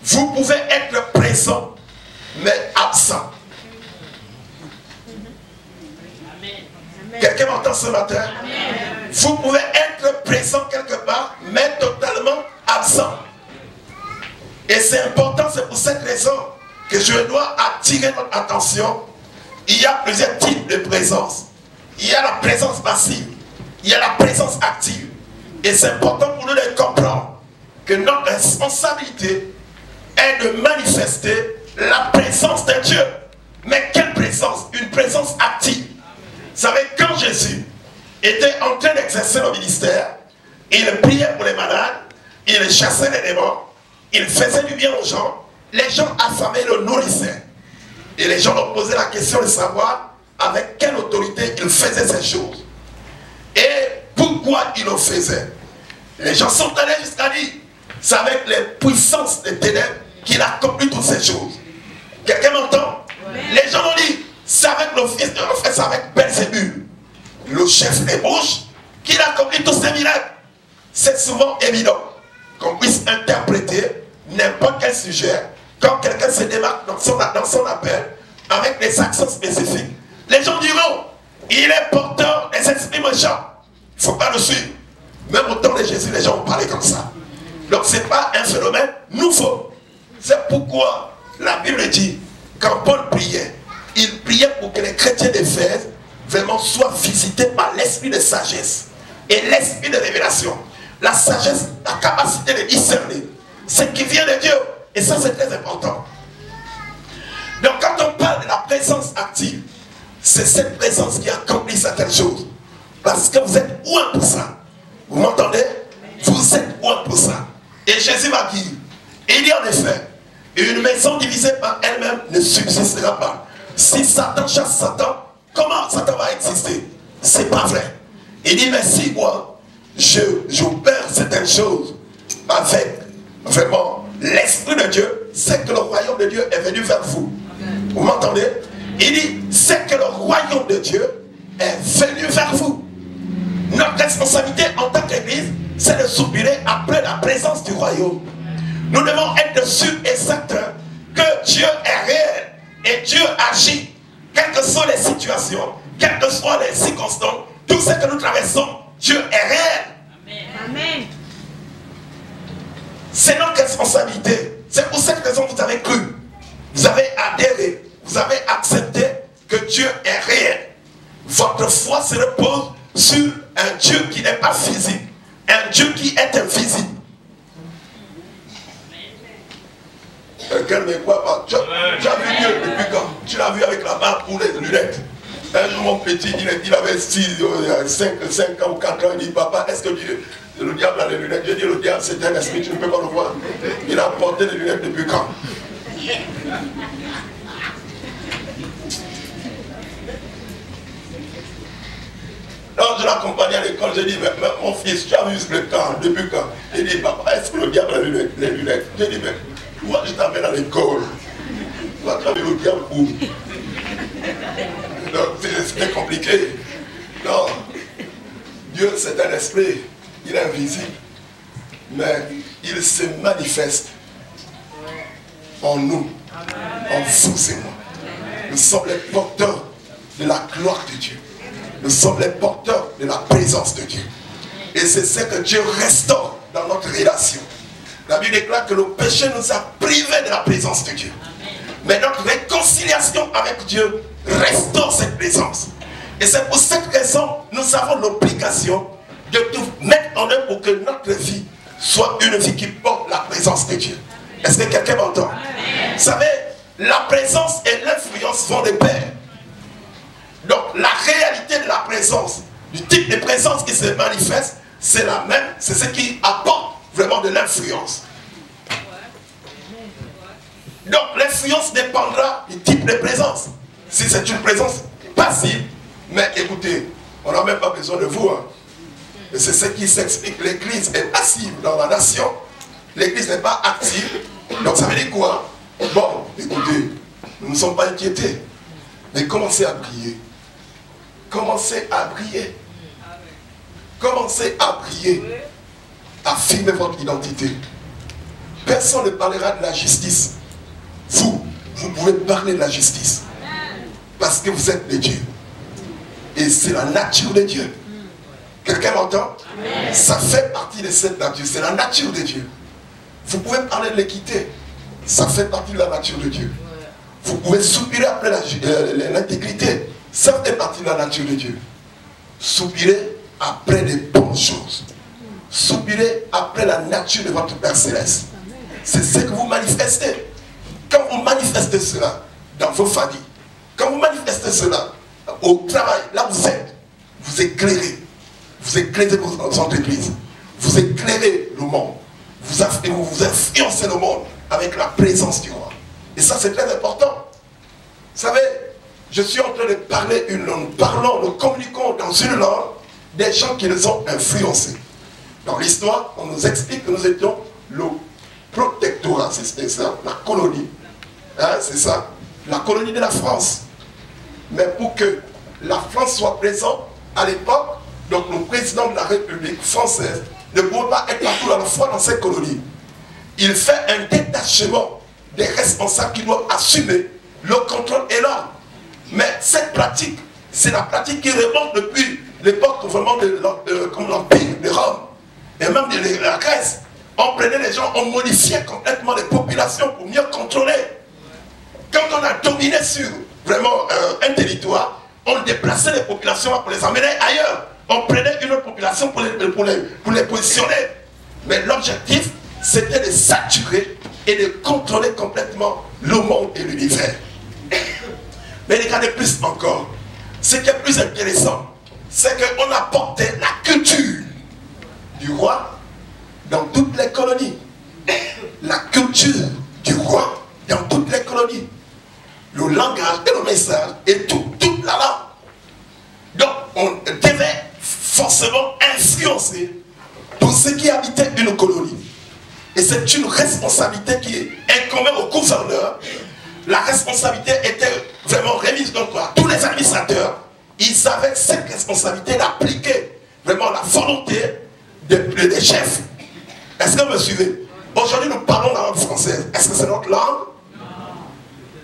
vous pouvez être présent, mais absent. Quelqu'un m'entend ce matin? Amen. Vous pouvez être présent quelque part, mais totalement absent. Et c'est important, c'est pour cette raison que je dois attirer notre attention. Il y a plusieurs types de présence. Il y a la présence passive, il y a la présence active. Et c'est important pour nous de comprendre que notre responsabilité est de manifester la présence de Dieu. Mais quelle présence? Une présence active. Vous savez, quand Jésus était en train d'exercer le ministère, il priait pour les malades, il chassait les démons, il faisait du bien aux gens, les gens affamés le nourrissaient. Et les gens leur posaient la question de savoir avec quelle autorité il faisait ces choses. Et pourquoi il le faisait. Les gens sont allés jusqu'à dire, c'est avec les puissances des ténèbres qu'il accomplit toutes ces choses. Quelqu'un m'entend? Les gens ont dit, c'est avec le fils de l'enfer, c'est avec Belzébul, le chef des bouches, qu'il accomplit tous ces miracles. C'est souvent évident qu'on puisse interpréter n'importe quel sujet quand quelqu'un se démarque dans son appel avec des accents spécifiques. Les gens diront, il est porteur des esprits méchants. Il ne faut pas le suivre. Même au temps de Jésus, les gens ont parlé comme ça. Donc ce n'est pas un phénomène nouveau. C'est pourquoi la Bible dit, quand Paul priait, il priait pour que les chrétiens d'Éphèse vraiment soient visités par l'esprit de sagesse et l'esprit de révélation. La sagesse, la capacité de discerner ce qui vient de Dieu. Et ça, c'est très important. Donc quand on parle de la présence active, c'est cette présence qui accomplit certaines choses. Parce que vous êtes loin pour ça. Vous m'entendez? Vous êtes loin pour ça. Et Jésus m'a dit, il dit en effet, une maison divisée par elle-même ne subsistera pas. Si Satan chasse Satan, comment Satan va exister? C'est pas vrai. Il dit, mais si moi, j'opère certaines choses avec vraiment l'Esprit de Dieu, c'est que le royaume de Dieu est venu vers vous. Vous m'entendez? Il dit, c'est que le royaume de Dieu est venu vers vous. Notre responsabilité en tant qu'Église, c'est de soupirer après la présence du royaume. Nous devons être sûrs et certains que Dieu est réel et Dieu agit, quelles que soient les situations, quelles que soient les circonstances, tout ce que nous traversons, Dieu est réel. Amen. C'est notre responsabilité. C'est pour cette raison que vous avez cru, vous avez adhéré, vous avez accepté que Dieu est réel. Votre foi se repose sur un Dieu qui n'est pas physique, un Dieu qui est invisible. Quelqu'un ne croit pas. Tu as vu Dieu depuis quand? Tu l'as vu avec la barbe ou les lunettes. Un jour, mon petit, il avait 5 ans ou 4 ans, il dit, papa, est-ce que le diable a les lunettes? Je dis, le diable, c'est un esprit, tu ne peux pas le voir. Il a porté les lunettes depuis quand? Donc, je l'accompagnais à l'école, j'ai dit, mais mon fils, tu as vu le temps, depuis quand? Il dit, papa, est-ce que le diable a les lunettes? J'ai dit, mais moi, je t'amène à l'école. Toi, tu as vu le diable où? Donc, c'était compliqué. Non. Dieu, c'est un esprit. Il est invisible. Mais il se manifeste en nous, en vous et moi. Nous sommes les porteurs de la gloire de Dieu. Nous sommes les porteurs de la présence de Dieu. Et c'est ce que Dieu restaure dans notre relation. La Bible déclare que le péché nous a privés de la présence de Dieu. Mais notre réconciliation avec Dieu restaure cette présence. Et c'est pour cette raison nous avons l'obligation de tout mettre en œuvre pour que notre vie soit une vie qui porte la présence de Dieu. Est-ce que quelqu'un m'entend? Vous savez, la présence et l'influence vont de pair. Donc la réalité de la présence, du type de présence qui se manifeste, c'est la même, c'est ce qui apporte vraiment de l'influence. Donc l'influence dépendra du type de présence. Si c'est une présence passive, mais écoutez, on n'a même pas besoin de vous. Hein. Et c'est ce qui s'explique. L'église est passive dans la nation. L'église n'est pas active. Donc ça veut dire quoi? Bon, écoutez, nous ne sommes pas inquiétés. Mais commencez à briller. Commencez à briller. Commencez à briller. Affirmez votre identité. Personne ne parlera de la justice. Vous pouvez parler de la justice. Parce que vous êtes des dieux. Et c'est la nature de Dieu. Quelqu'un m'entend? Ça fait partie de cette nature. C'est la nature de Dieu. Vous pouvez parler de l'équité. Ça fait partie de la nature de Dieu. Vous pouvez soupirer après l'intégrité. Ça fait partie de la nature de Dieu. Soupirez après les bonnes choses. Soupirez après la nature de votre Père Céleste. C'est ce que vous manifestez. Quand vous manifestez cela dans vos familles, quand vous manifestez cela au travail, là vous êtes, vous éclairez. Vous éclairez vos entreprises. Vous éclairez le monde. Vous influencez le monde avec la présence du roi. Et ça c'est très important. Vous savez, je suis en train de parler une langue. Nous communiquons dans une langue des gens qui nous ont influencés. Dans l'histoire, on nous explique que nous étions le protectorat, c'est ça, la colonie. Hein, c'est ça, la colonie de la France. Mais pour que la France soit présente à l'époque, donc le président de la République française ne pouvait pas être partout à la fois dans cette colonie. Il fait un détachement des responsables qui doivent assumer le contrôle et l'ordre. Mais cette pratique, c'est la pratique qui remonte depuis l'époque vraiment de l'Empire de Rome et même de la Grèce. On prenait les gens, on modifiait complètement les populations pour mieux contrôler. Quand on a dominé sur vraiment un territoire, on déplaçait les populations pour les emmener ailleurs. On prenait une autre population pour les positionner. Mais l'objectif, c'était de saturer et de contrôler complètement le monde et l'univers. Mais regardez plus encore. Ce qui est plus intéressant, c'est qu'on a porté la culture du roi dans toutes les colonies. La culture du roi dans toutes les colonies. Le langage et le message et toute la langue. Donc on devait forcément influencer tous ceux qui habitaient une colonie. Et c'est une responsabilité qui incombait au gouverneur. La responsabilité était vraiment remise donc à tous les administrateurs. Ils avaient cette responsabilité d'appliquer vraiment la volonté des chefs. Est-ce que vous me suivez? Aujourd'hui, nous parlons la langue française. Est-ce que c'est notre langue?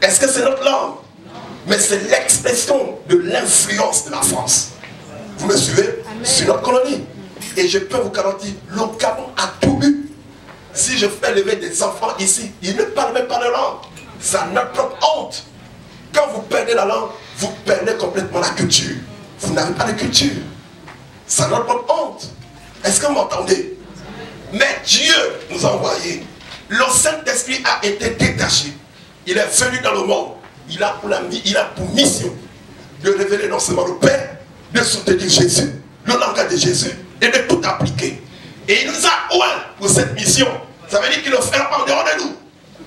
Est-ce que c'est notre langue? Mais c'est l'expression de l'influence de la France. Vous me suivez? Sur notre colonie. Et je peux vous garantir, le Gabon a tout eu. Si je fais lever des enfants ici, ils ne parlent même pas de langue. C'est notre propre honte. Quand vous perdez la langue, vous perdez complètement la culture. Vous n'avez pas de culture. C'est notre propre honte. Est-ce que vous m'entendez? Mais Dieu nous a envoyés. Le Saint-Esprit a été détaché. Il est venu dans le monde. Il a pour mission de révéler non seulement le Père, de soutenir Jésus, le langage de Jésus, et de tout appliquer. Et il nous a oint pour cette mission. Ça veut dire qu'il ne le fera pas en dehors de nous.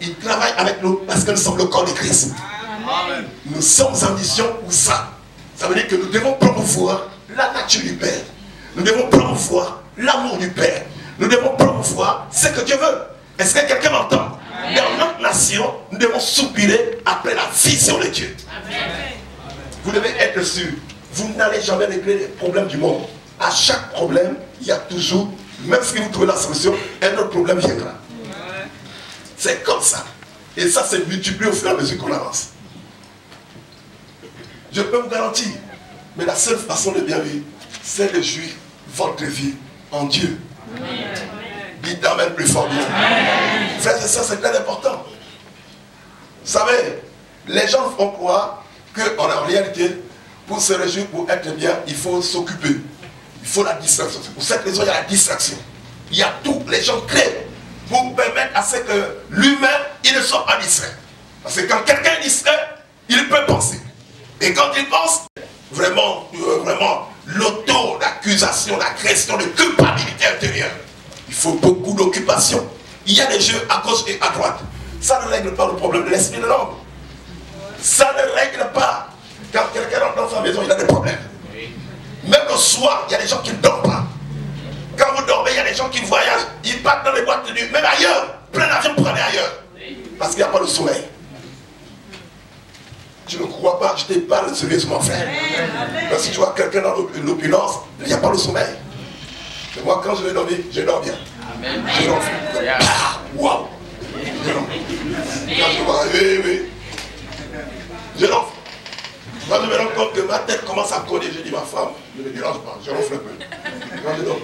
Il travaille avec nous parce que nous sommes le corps de Christ. Amen. Nous sommes en mission pour ça. Ça veut dire que nous devons promouvoir la nature du Père. Nous devons promouvoir l'amour du Père. Nous devons promouvoir ce que Dieu veut. Est-ce que quelqu'un m'entend? Dans notre nation, nous devons soupirer après la vision de Dieu. Amen. Vous devez être sûr, vous n'allez jamais régler les problèmes du monde. À chaque problème, il y a toujours, même si vous trouvez la solution, un autre problème viendra. C'est comme ça. Et ça, c'est multiplié au fur et à mesure qu'on avance. Je peux vous garantir, mais la seule façon de bien vivre, c'est de jouir votre vie en Dieu. Dites amen plus fort. Frères et sœurs, c'est très important. Vous savez, les gens font croire qu'en réalité, pour se réjouir, pour être bien, il faut s'occuper. Il faut la distraction. Pour cette raison, il y a la distraction. Il y a tout. Les gens créent pour permettre à ce que l'humain, il ne soit pas distrait. Parce que quand quelqu'un est distrait, il peut penser. Et quand il pense, vraiment l'auto-accusation, la question de culpabilité intérieure. Il faut beaucoup d'occupation. Il y a des jeux à gauche et à droite. Ça ne règle pas le problème de l'esprit de l'homme. Ça ne règle pas. Quand quelqu'un rentre dans sa maison, il a des problèmes. Même le soir, il y a des gens qui ne dorment pas. Quand vous dormez, il y a des gens qui voyagent. Ils partent dans les boîtes de nuit, même ailleurs. Plein d'avions pour aller ailleurs. Parce qu'il n'y a pas de sommeil. Je ne crois pas, je te parle sérieusement, frère. Parce que si tu vois quelqu'un dans l'opulence, il n'y a pas de sommeil. Et moi, quand je vais dormir, je dors bien. Je dors. Waouh! Je dors. Quand je vois, oui. Je dors. Quand je me rends compte que ma tête commence à coller, je dis ma femme, ne me dérange pas, je ronfle un peu. Quand je dors,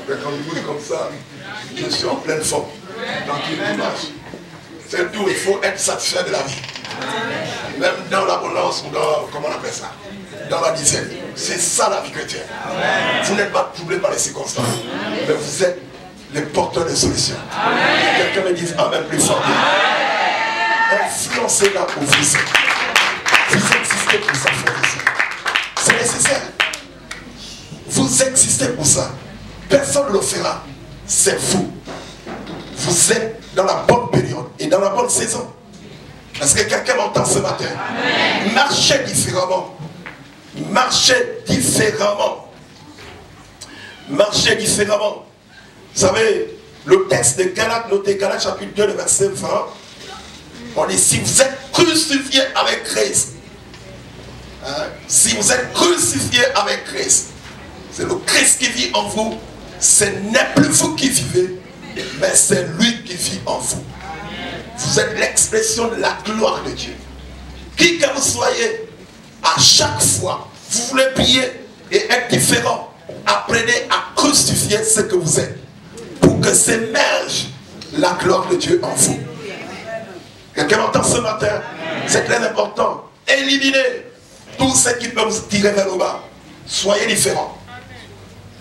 Après, quand je bouge comme ça, je suis en pleine forme. Tranquille, image. C'est tout, il faut être satisfait de la vie. Même dans l'abondance ou dans, comment on appelle ça, dans la dizaine. C'est ça la vie chrétienne. Vous n'êtes pas troublé par les circonstances, mais vous êtes les porteurs de solutions. Quelqu'un me dise amen plus fort. Influencez-la au fils. Vous existez pour ça, frère et sœur. C'est nécessaire. Vous existez pour ça. Personne ne le fera. C'est vous. Vous êtes dans la bonne période et dans la bonne saison. Est-ce que quelqu'un m'entend ce matin? Amen. Marchez différemment. Marchez différemment. Marchez différemment. Vous savez, le texte de Galates, noté Galates chapitre 2, le verset 20, on dit, si vous êtes crucifiés avec Christ, hein, si vous êtes crucifiés avec Christ, c'est le Christ qui vit en vous, ce n'est plus vous qui vivez, mais c'est lui qui vit en vous. Vous êtes l'expression de la gloire de Dieu. Qui que vous soyez, à chaque fois, vous voulez prier et être différent, apprenez à crucifier ce que vous êtes, pour que s'émerge la gloire de Dieu en vous. Quelqu'un m'entend ce matin? C'est très important. Éliminez tout ce qui peut vous tirer vers le bas. Soyez différents.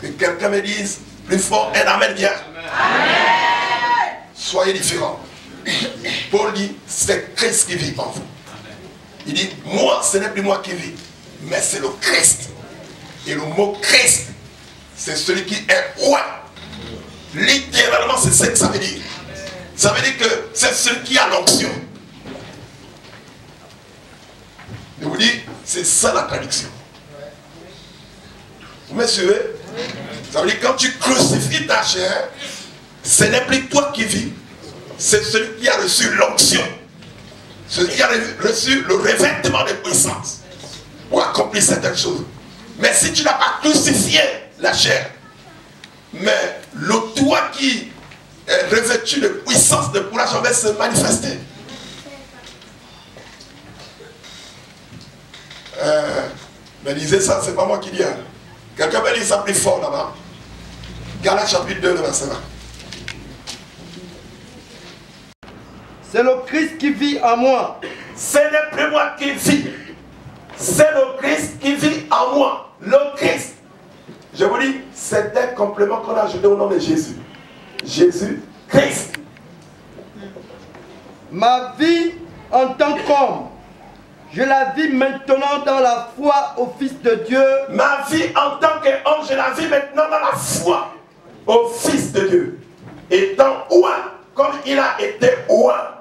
Que quelqu'un me dise plus fort, un amen bien. Amen. Soyez différents. Paul dit, c'est Christ qui vit en vous. Il dit, moi, ce n'est plus moi qui vis, mais c'est le Christ. Et le mot Christ, c'est celui qui est roi. Littéralement, c'est ce que ça veut dire. Ça veut dire que c'est celui qui a l'onction. Je vous dis, c'est ça la traduction. Vous me suivez? Ça veut dire que quand tu crucifies ta chair, ce n'est plus toi qui vis, c'est celui qui a reçu l'onction, celui qui a reçu le revêtement de puissance pour accomplir certaines choses. Mais si tu n'as pas crucifié la chair, mais le toi qui est revêtu de puissance ne pourra jamais se manifester. Mais lisez ça, c'est pas moi qui dis. Hein. Quelqu'un me dit ça plus fort là-bas. Galates chapitre 2, le verset 20. C'est le Christ qui vit en moi. Ce n'est plus moi qui vis. C'est le Christ qui vit en moi. Le Christ. Je vous dis, c'est un complément qu'on a ajouté au nom de Jésus. Jésus, Christ. Ma vie en tant qu'homme, je la vis maintenant dans la foi au Fils de Dieu. Ma vie en tant qu'homme, je la vis maintenant dans la foi au Fils de Dieu. Étant oint comme il a été oint.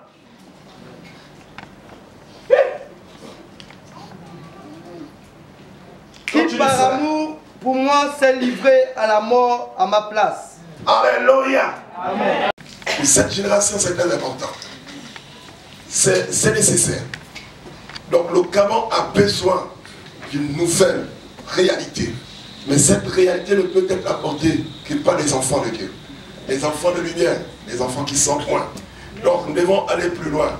Qui par amour pour moi s'est livré à la mort à ma place. Alléluia. Amen. Pour cette génération, c'est très important. C'est nécessaire. Donc le Cameroun a besoin d'une nouvelle réalité. Mais cette réalité ne peut être apportée que par les enfants de Dieu. Les enfants de lumière, les enfants qui sont loin. Donc nous devons aller plus loin.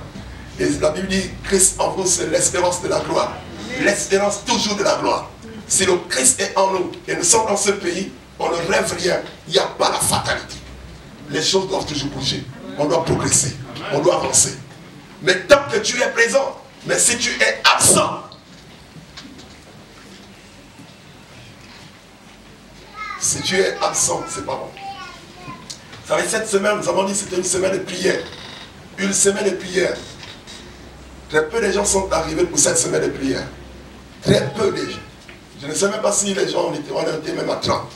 Et la Bible dit, Christ en vous, c'est l'espérance de la gloire. L'espérance toujours de la gloire. Si le Christ est en nous et nous sommes dans ce pays, on ne rêve rien. Il n'y a pas la fatalité. Les choses doivent toujours bouger. On doit progresser. On doit avancer. Mais tant que tu es présent, mais si tu es absent, si tu es absent, c'est pas bon. Vous savez, cette semaine, nous avons dit que c'était une semaine de prière. Une semaine de prière. Très peu de gens sont arrivés pour cette semaine de prière. Très peu de gens. Je ne sais même pas si les gens on était même à 30.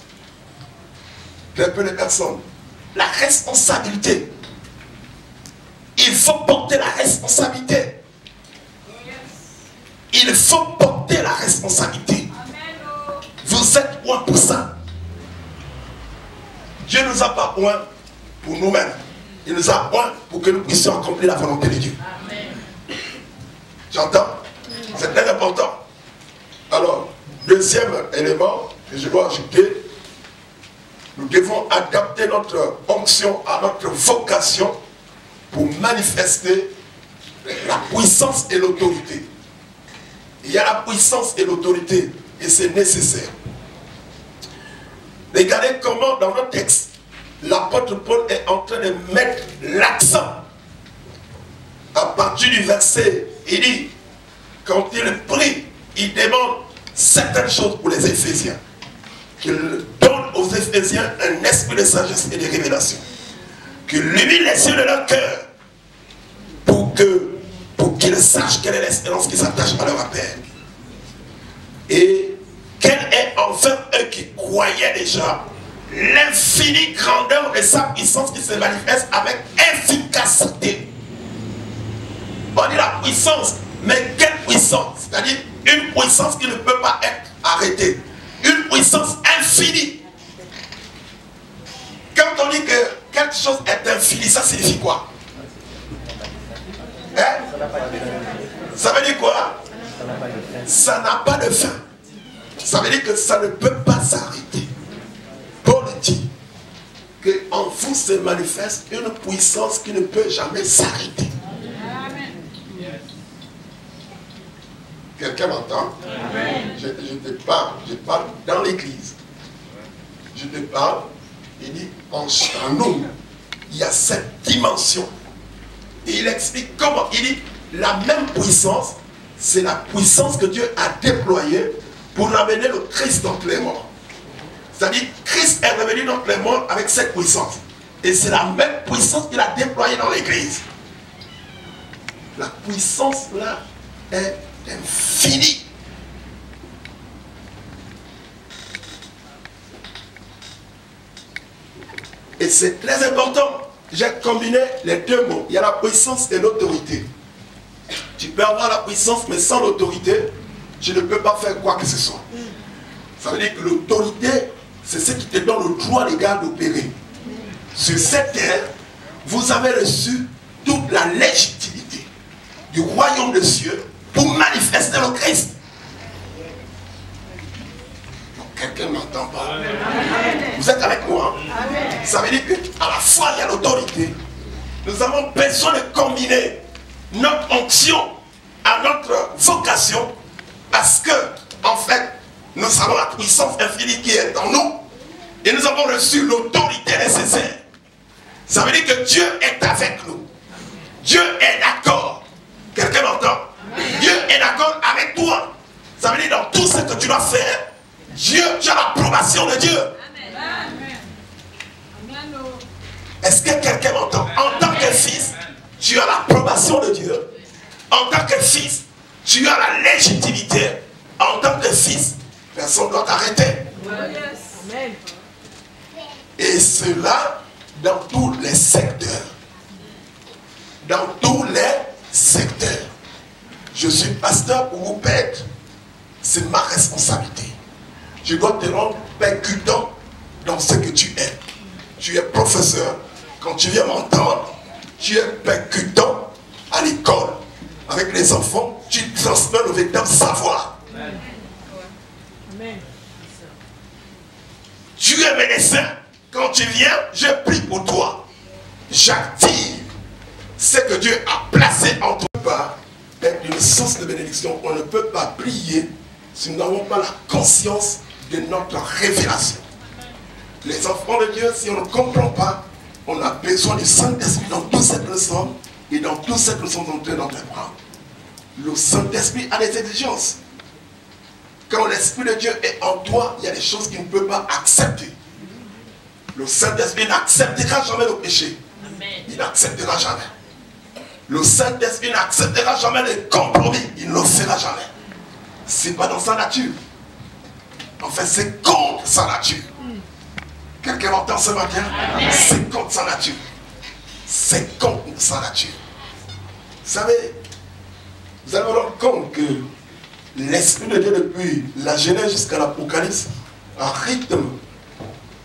Très peu de personnes. La responsabilité. Il faut porter la responsabilité. Il faut porter la responsabilité. Vous êtes loin pour ça. Dieu ne nous a pas loin pour nous-mêmes. Il nous a loin pour que nous puissions accomplir la volonté de Dieu. J'entends? C'est très important. Alors, deuxième élément que je dois ajouter, nous devons adapter notre onction à notre vocation pour manifester la puissance et l'autorité. Il y a la puissance et l'autorité et c'est nécessaire. Regardez comment dans notre texte, l'apôtre Paul est en train de mettre l'accent. À partir du verset, il dit, quand il prie, il demande certaines choses pour les Éphésiens. Qu'il donne aux Éphésiens un esprit de sagesse et de révélation. Qu'il illumine les yeux de leur cœur pour qu'ils sachent quelle est l'espérance qui s'attache à leur appel. Et quelle est enfin eux qui croyaient déjà l'infinie grandeur de sa puissance qui se manifeste avec efficacité. On dit la puissance, mais quelle puissance? C'est-à-dire une puissance qui ne peut pas être arrêtée. Une puissance infinie. Quand on dit que quelque chose est infini, ça signifie quoi? Hein? Ça veut dire quoi? Ça n'a pas de fin. Ça veut dire que ça ne peut pas s'arrêter. Paul dit qu'en vous se manifeste une puissance qui ne peut jamais s'arrêter. Quelqu'un m'entend? Je te parle, je parle dans l'église. Je te parle, il dit, en nous, il y a cette dimension. Et il explique comment. Il dit, la même puissance, c'est la puissance que Dieu a déployée pour ramener le Christ dans les morts. C'est-à-dire, Christ est revenu dans les morts avec cette puissance. Et c'est la même puissance qu'il a déployée dans l'église. La puissance là est infinie. Et c'est très important. J'ai combiné les deux mots. Il y a la puissance et l'autorité. Tu peux avoir la puissance, mais sans l'autorité, tu ne peux pas faire quoi que ce soit. Ça veut dire que l'autorité, c'est ce qui te donne le droit légal d'opérer. Sur cette terre, vous avez reçu toute la légitimité du royaume des cieux pour manifester le Christ. Quelqu'un ne m'entend pas. Vous êtes avec moi. Ça veut dire qu'à la fois il y a l'autorité. Nous avons besoin de combiner notre onction à notre vocation, parce que, en fait, nous avons la puissance infinie qui est en nous et nous avons reçu l'autorité nécessaire. Ça veut dire que Dieu est avec nous. Dieu est d'accord. Quelqu'un m'entend? Dieu est d'accord avec toi. Ça veut dire dans tout ce que tu dois faire, Dieu, tu as l'approbation de Dieu. Est-ce que quelqu'un m'entend? En tant que fils, tu as l'approbation de Dieu. En tant que fils, tu as la légitimité. En tant que fils, personne ne doit t'arrêter. Et cela dans tous les secteurs. Dans tous les secteurs. Je suis pasteur pour vous perdre. C'est ma responsabilité. Je dois te rendre percutant dans ce que tu es. Tu es professeur. Quand tu viens m'entendre, tu es percutant à l'école. Avec les enfants, tu transmets le véritable savoir. Amen. Tu es médecin. Quand tu viens, je prie pour toi. J'active ce que Dieu a placé en toi. Être une source de bénédiction. On ne peut pas prier si nous n'avons pas la conscience de notre révélation. Les enfants de Dieu, si on ne comprend pas, on a besoin du Saint-Esprit dans tout ce que nous sommes et dans tout ce que nous sommes en train d'entreprendre. Le Saint-Esprit a des exigences. Quand l'Esprit de Dieu est en toi, il y a des choses qu'il ne peut pas accepter. Le Saint-Esprit n'acceptera jamais le péché. Il n'acceptera jamais. Le Saint-Esprit n'acceptera jamais les compromis. Il ne le fera jamais. Ce n'est pas dans sa nature. En fait, c'est contre sa nature. Quelqu'un m'entend ce matin? C'est contre sa nature. C'est contre sa nature. Vous savez, vous allez vous rendre compte que l'Esprit de Dieu, depuis la Genèse jusqu'à l'Apocalypse, rythme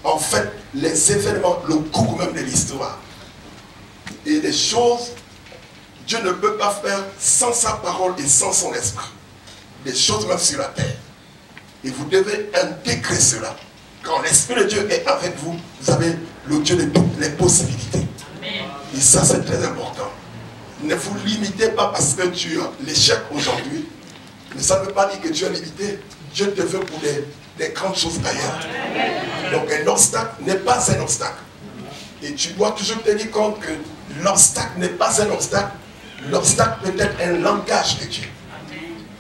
en fait les événements, le cours même de l'histoire. Et des choses, Dieu ne peut pas faire sans sa parole et sans son esprit. Des choses même sur la terre. Et vous devez intégrer cela. Quand l'Esprit de Dieu est avec vous, vous avez le Dieu de toutes les possibilités. Et ça, c'est très important. Ne vous limitez pas parce que tu as l'échec aujourd'hui. Mais ça ne veut pas dire que tu es limité. Dieu te veut pour des grandes choses d'ailleurs. Donc un obstacle n'est pas un obstacle. Et tu dois toujours tenir compte que l'obstacle n'est pas un obstacle. L'obstacle peut être un langage de Dieu.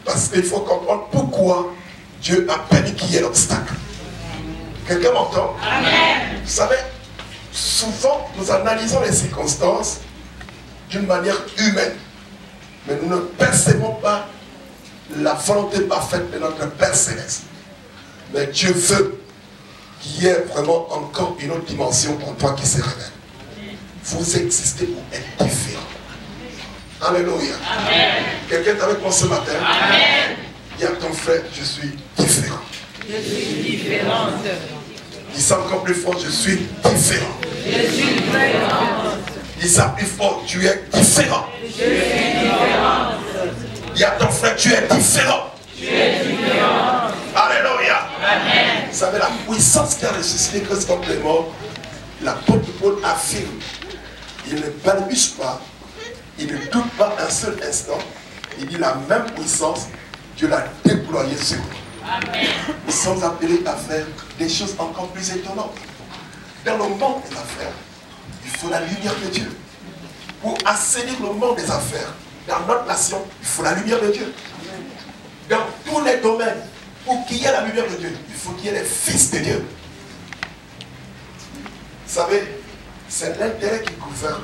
Parce qu'il faut comprendre pourquoi Dieu a permis qu'il y ait l'obstacle. Quelqu'un m'entend? Vous savez, souvent nous analysons les circonstances d'une manière humaine. Mais nous ne percevons pas la volonté parfaite de notre Père Céleste. Mais Dieu veut qu'il y ait vraiment encore une autre dimension en toi qui se révèle. Vous existez pour être différent. Alléluia. Quelqu'un est avec moi ce matin? Amen. Dis à ton frère, je suis différent. Je suis différente. Dis ça encore plus fort, je suis différent. Je suis différente. Dis ça plus fort, tu es différent. Je suis différente. Dis à ton frère, tu es différent. Tu es différent. Alléluia. Amen. Vous savez, la puissance qui a ressuscité Christ contre les morts, l'apôtre Paul affirme, il ne balbutie pas, il ne doute pas un seul instant, il dit la même puissance, Dieu l'a déployée sur nous. Amen. Nous sommes appelés à faire des choses encore plus étonnantes. Dans le monde des affaires, il faut la lumière de Dieu. Pour assainir le monde des affaires, dans notre nation, il faut la lumière de Dieu. Dans tous les domaines, pour qu'il y ait la lumière de Dieu, il faut qu'il y ait les fils de Dieu. Vous savez, c'est l'intérêt qui gouverne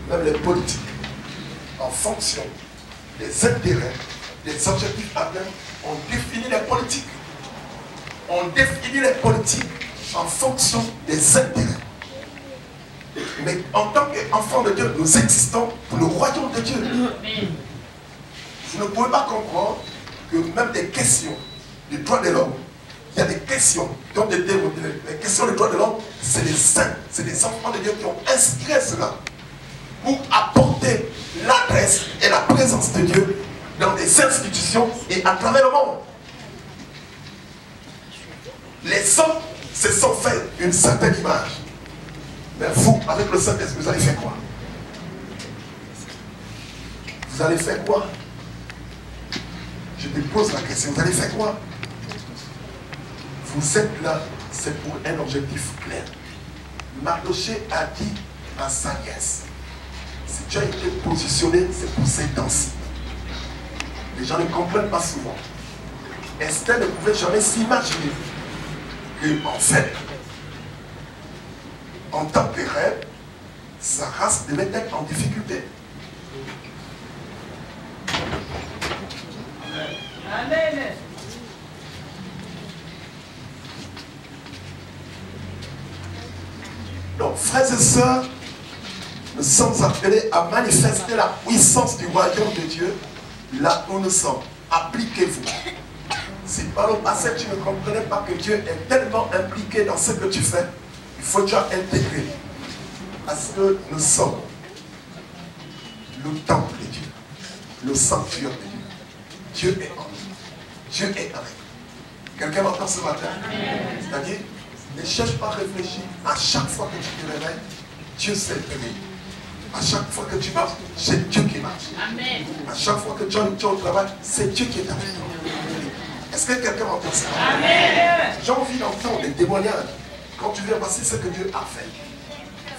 même les politiques. En fonction des intérêts, des objectifs atteints, on définit les politiques. On définit les politiques en fonction des intérêts. Mais en tant qu'enfants de Dieu, nous existons pour le royaume de Dieu. Vous ne pouvez pas comprendre que même des questions des droits de l'homme, il il y a des questions qui ont été, les questions des droits de l'homme, c'est des saints, c'est des enfants de Dieu qui ont inspiré cela pour apporter l'adresse et la présence de Dieu dans des institutions et à travers le monde. Les hommes se sont fait une certaine image. Mais vous, avec le Saint-Esprit, vous allez faire quoi? Vous allez faire quoi? Je te pose la question, vous allez faire quoi? Vous êtes là, c'est pour un objectif clair. Mardochée a dit à sa nièce, si tu as été positionné, c'est pour ces temps-ci. Les gens ne comprennent pas souvent. Esther ne pouvait jamais s'imaginer que, en fait, en tant que reine, sa race devait être en difficulté. Amen. Donc, frères et sœurs, nous sommes appelés à manifester la puissance du royaume de Dieu là où nous sommes. Appliquez-vous. Si par le passé tu ne comprenais pas que Dieu est tellement impliqué dans ce que tu fais, il faut déjà intégrer. Parce que nous sommes le temple de Dieu, le sanctuaire de Dieu. Dieu est en nous. Dieu est avec nous. Quelqu'un m'entend ce matin? C'est-à-dire, ne cherche pas à réfléchir. À chaque fois que tu te réveilles, Dieu s'est réveillé. À chaque fois que tu marches, c'est Dieu qui marche. Amen. À chaque fois que tu es au travail, c'est Dieu qui est avec toi. Est-ce que quelqu'un m'entend ça? Amen. J'ai envie d'entendre des témoignages. Quand tu viens passer ce que Dieu a fait,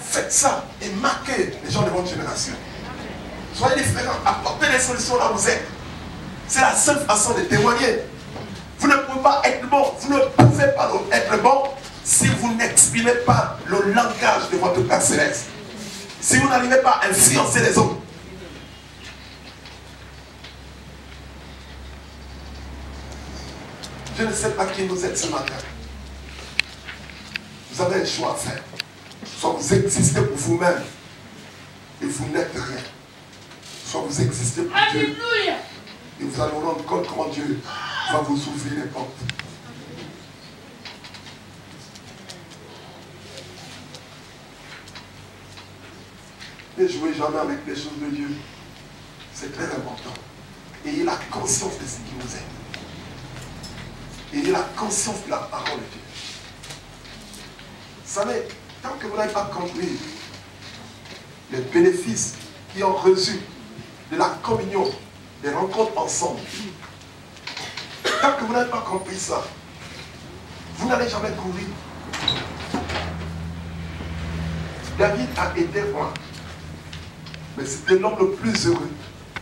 faites ça et marquez les gens de votre génération. Soyez différents, apportez les solutions là où vous êtes. C'est la seule façon de témoigner. Vous ne pouvez pas être bon, vous ne pouvez pas être bon si vous n'exprimez pas le langage de votre Père Céleste. Si vous n'arrivez pas à influencer les autres. Je ne sais pas qui vous êtes ce matin. Vous avez un choix à faire. Soit vous existez pour vous-même et vous n'êtes rien. Soit vous existez pour Dieu. Alléluia. Et vous allez vous rendre compte comment Dieu va vous ouvrir les portes. Ne jouez jamais avec les choses de Dieu. C'est très important. Ayez la conscience de ce qui vous est. Ayez la conscience de la parole de Dieu. Vous savez, tant que vous n'avez pas compris les bénéfices qui ont reçu de la communion, des rencontres ensemble, tant que vous n'avez pas compris ça, vous n'allez jamais courir. David a été roi, mais c'était l'homme le plus heureux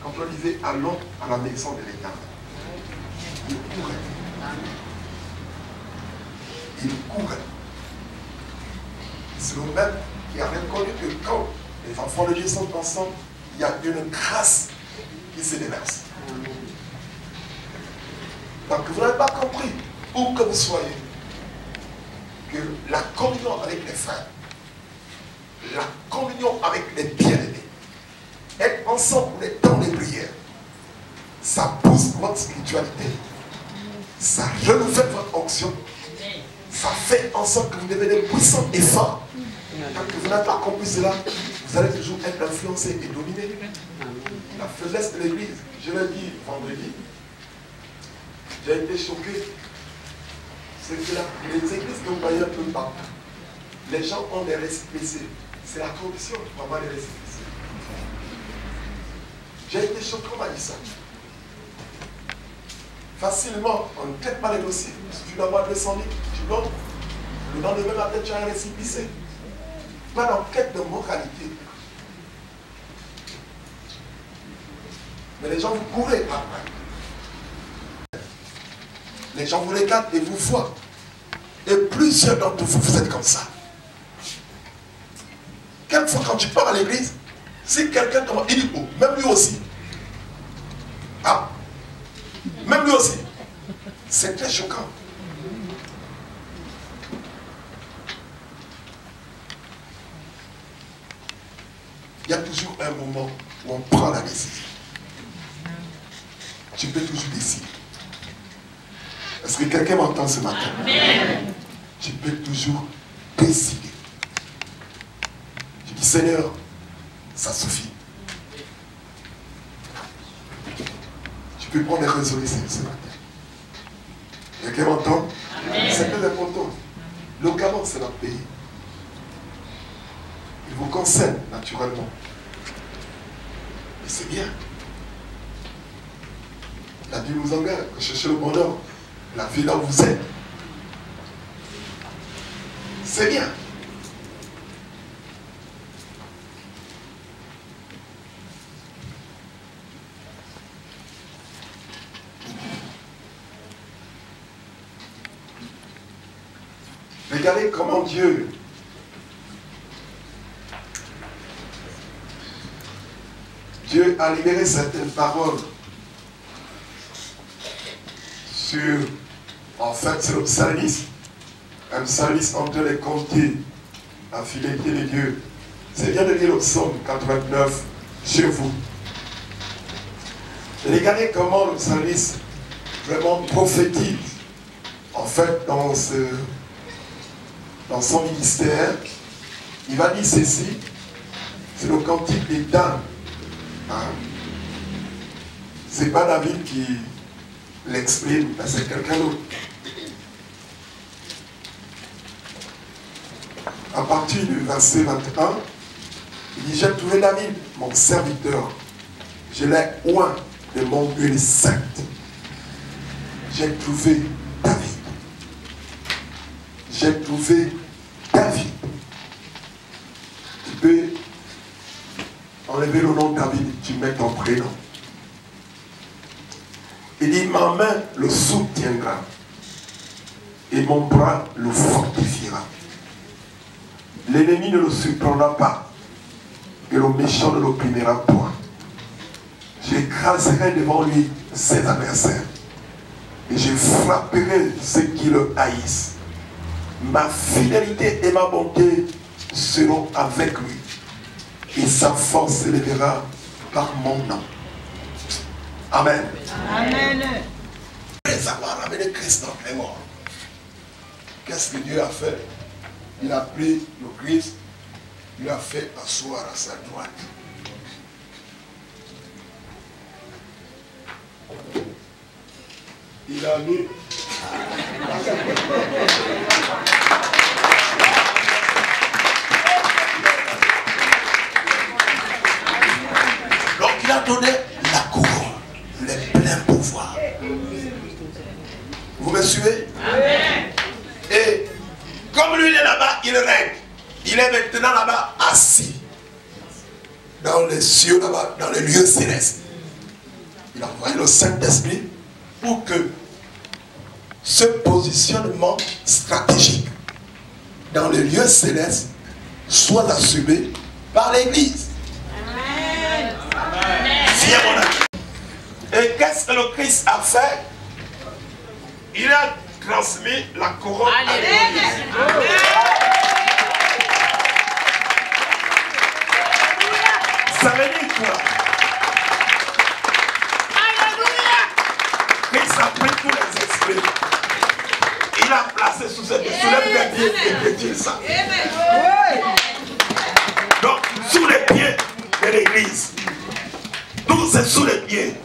quand on disait allons à la maison de l'Éternel. Il courait. Il courait. C'est le même qui a reconnu que quand les enfants de Dieu sont ensemble, il y a une grâce qui se déverse. Donc vous n'avez pas compris, où que vous soyez, que la communion avec les frères, la communion avec les bien-aimés, être ensemble pour les temps de prière, ça pousse votre spiritualité, ça renouvelle votre onction, ça fait en sorte que vous devenez puissant et fort. Tant que vous n'avez pas compris cela, vous allez toujours être influencé et dominé. La faiblesse de l'église, je l'ai dit vendredi, j'ai été choqué. C'est que les églises que vous voyez un peu partout, les gens ont des récépissés. C'est la condition pour avoir des récépissés. J'ai été choqué, on m'a dit ça. Facilement, on ne traite pas les dossiers. Si tu dois avoir 200 000, tu donnes. Le lendemain matin, tu as un récépissé. Pas d'enquête de moralité. Mais les gens vous courez après. Les gens vous regardent et vous voient. Et plusieurs d'entre vous, vous êtes comme ça. Quelquefois, quand tu pars à l'église, si quelqu'un commence, il dit, oh, même lui aussi. Ah, même lui aussi. C'est très choquant. Il y a toujours un moment où on prend la décision. Tu peux toujours décider. Est-ce que quelqu'un m'entend ce matin? Amen. Tu peux toujours décider. Je dis, Seigneur, ça suffit. Tu peux prendre des résolutions ce matin. Quelqu'un m'entend? C'est très important. Localement, c'est notre pays. Il vous concerne naturellement. Et c'est bien. La Bible vous engage à chercher le bonheur. La vie là où vous êtes. C'est bien. Regardez comment Dieu a libéré certaines paroles sur, en fait, c'est le psalmiste. Un psalmiste en train de compter la fidélité de Dieu. C'est bien de lire le psaume 89 chez vous. Et regardez comment le psalmiste vraiment prophétise, en fait, dans son ministère. Il va dire ceci, c'est le cantique des dames. Hein? C'est pas David qui l'exprime, c'est quelqu'un d'autre. À partir du verset 21, il dit, j'ai trouvé David, mon serviteur. Je l'ai oint de mon huile sainte. J'ai trouvé David. J'ai trouvé David. Tu peux enlever le nom de David, tu mets ton prénom. Il dit, ma main le soutiendra et mon bras le fortifiera. L'ennemi ne le surprendra pas et le méchant ne l'opprimera point. J'écraserai devant lui ses adversaires et je frapperai ceux qui le haïssent. Ma fidélité et ma bonté seront avec lui et sa force s'élèvera par mon nom. Amen. Amen. Après avoir ramené Christ dans les morts, qu'est-ce que Dieu a fait? Il a pris le Christ, il l'a fait asseoir à sa droite. Il a mis donc il a donné la couronne, le plein pouvoir. Vous me suivez? Amen. Et comme lui il est là-bas, il règne. Il est maintenant là-bas assis. Dans les cieux là-bas, dans les lieux célestes. Il a envoyé le Saint-Esprit pour que ce positionnement stratégique dans les lieux célestes soit assumé par l'Église. Amen. Viens mon ami. Et qu'est-ce que le Christ a fait? Il a transmis la couronne à l'Église. Ça veut dire quoi? Christ a pris tous les esprits. Il a placé sous les pieds ça. Donc, sous les pieds de l'Église. Tout c'est sous les pieds.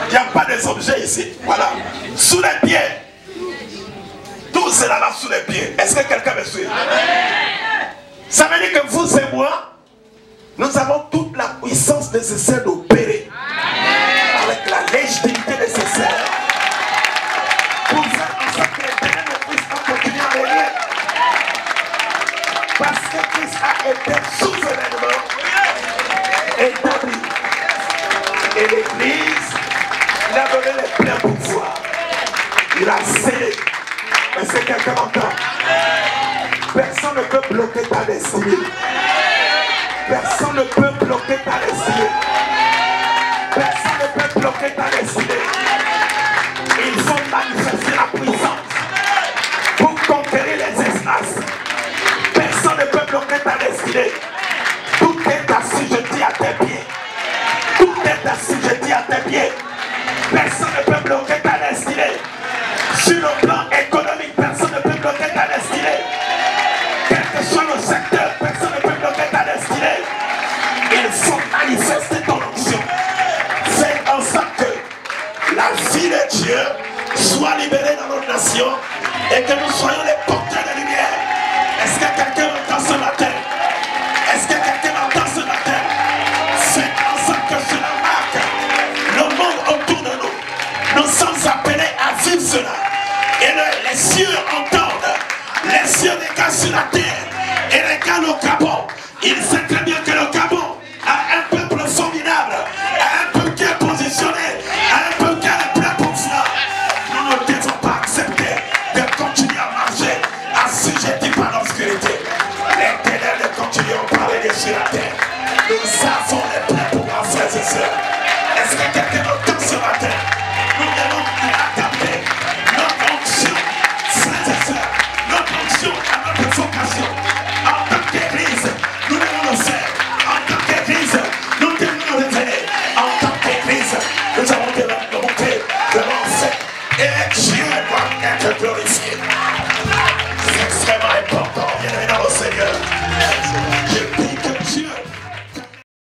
Il n'y a pas des objets ici. Voilà. Sous les pieds. Tout c'est là-bas sous les pieds. Est-ce que quelqu'un me suit? Ça veut dire que vous et moi, nous avons toute la puissance nécessaire d'opérer. Avec la légitimité nécessaire. Pour faire en sorte que les ténèbres de Christ continuent à régner. Parce que Christ a été souverainement établi. Et l'Église, il a donné les pleins pouvoirs. Il a scellé. Est-ce que quelqu'un m'entend? Personne ne peut bloquer ta destinée. Personne ne peut bloquer ta destinée. Personne ne peut bloquer ta destinée. Il faut manifester la puissance pour conquérir les espaces. Personne ne peut bloquer ta destinée. Tout est assujetti à tes pieds. Tout est est assujetti à tes pieds. Personne ne peut bloquer ta destinée. Sur le plan économique, personne ne peut bloquer ta destinée. Quel que soit le secteur, personne ne peut bloquer ta destinée. Il faut manifester ton onction. Fais en sorte que la vie de Dieu soit libérée dans notre nation et que nous soyons les porteurs de lumière. Est-ce que quelqu'un entend ce matin? Est-ce que quelqu'un entend ce matin? Faites en sorte que cela marque le monde autour de nous. Nous sommes appelés à vivre cela. Et les cieux entendent. Les cieux regardent sur la terre et regardent au Gabon. Il sait très bien que le Gabon a un peuple formidable, a un peuple qui est positionné, a un peuple qui a les pleins pour cela. Nous ne devons pas accepter de continuer à marcher assujettis par l'obscurité. Les ténèbres continueront par régner sur la terre. Nous avons les pleins pouvoirs, frères et sœurs. Est-ce que quelqu'un entend ce matin? Nous devons adapter notre onction, frères et sœurs, notre onction à notre vocation. En tant qu'Église, nous devons le faire. En tant qu'Église, nous devons nous révéler. En tant qu'Église, nous avons de monter, de lancer. Et Dieu doit être glorifié. C'est extrêmement important, bien aimé dans le Seigneur. Je prie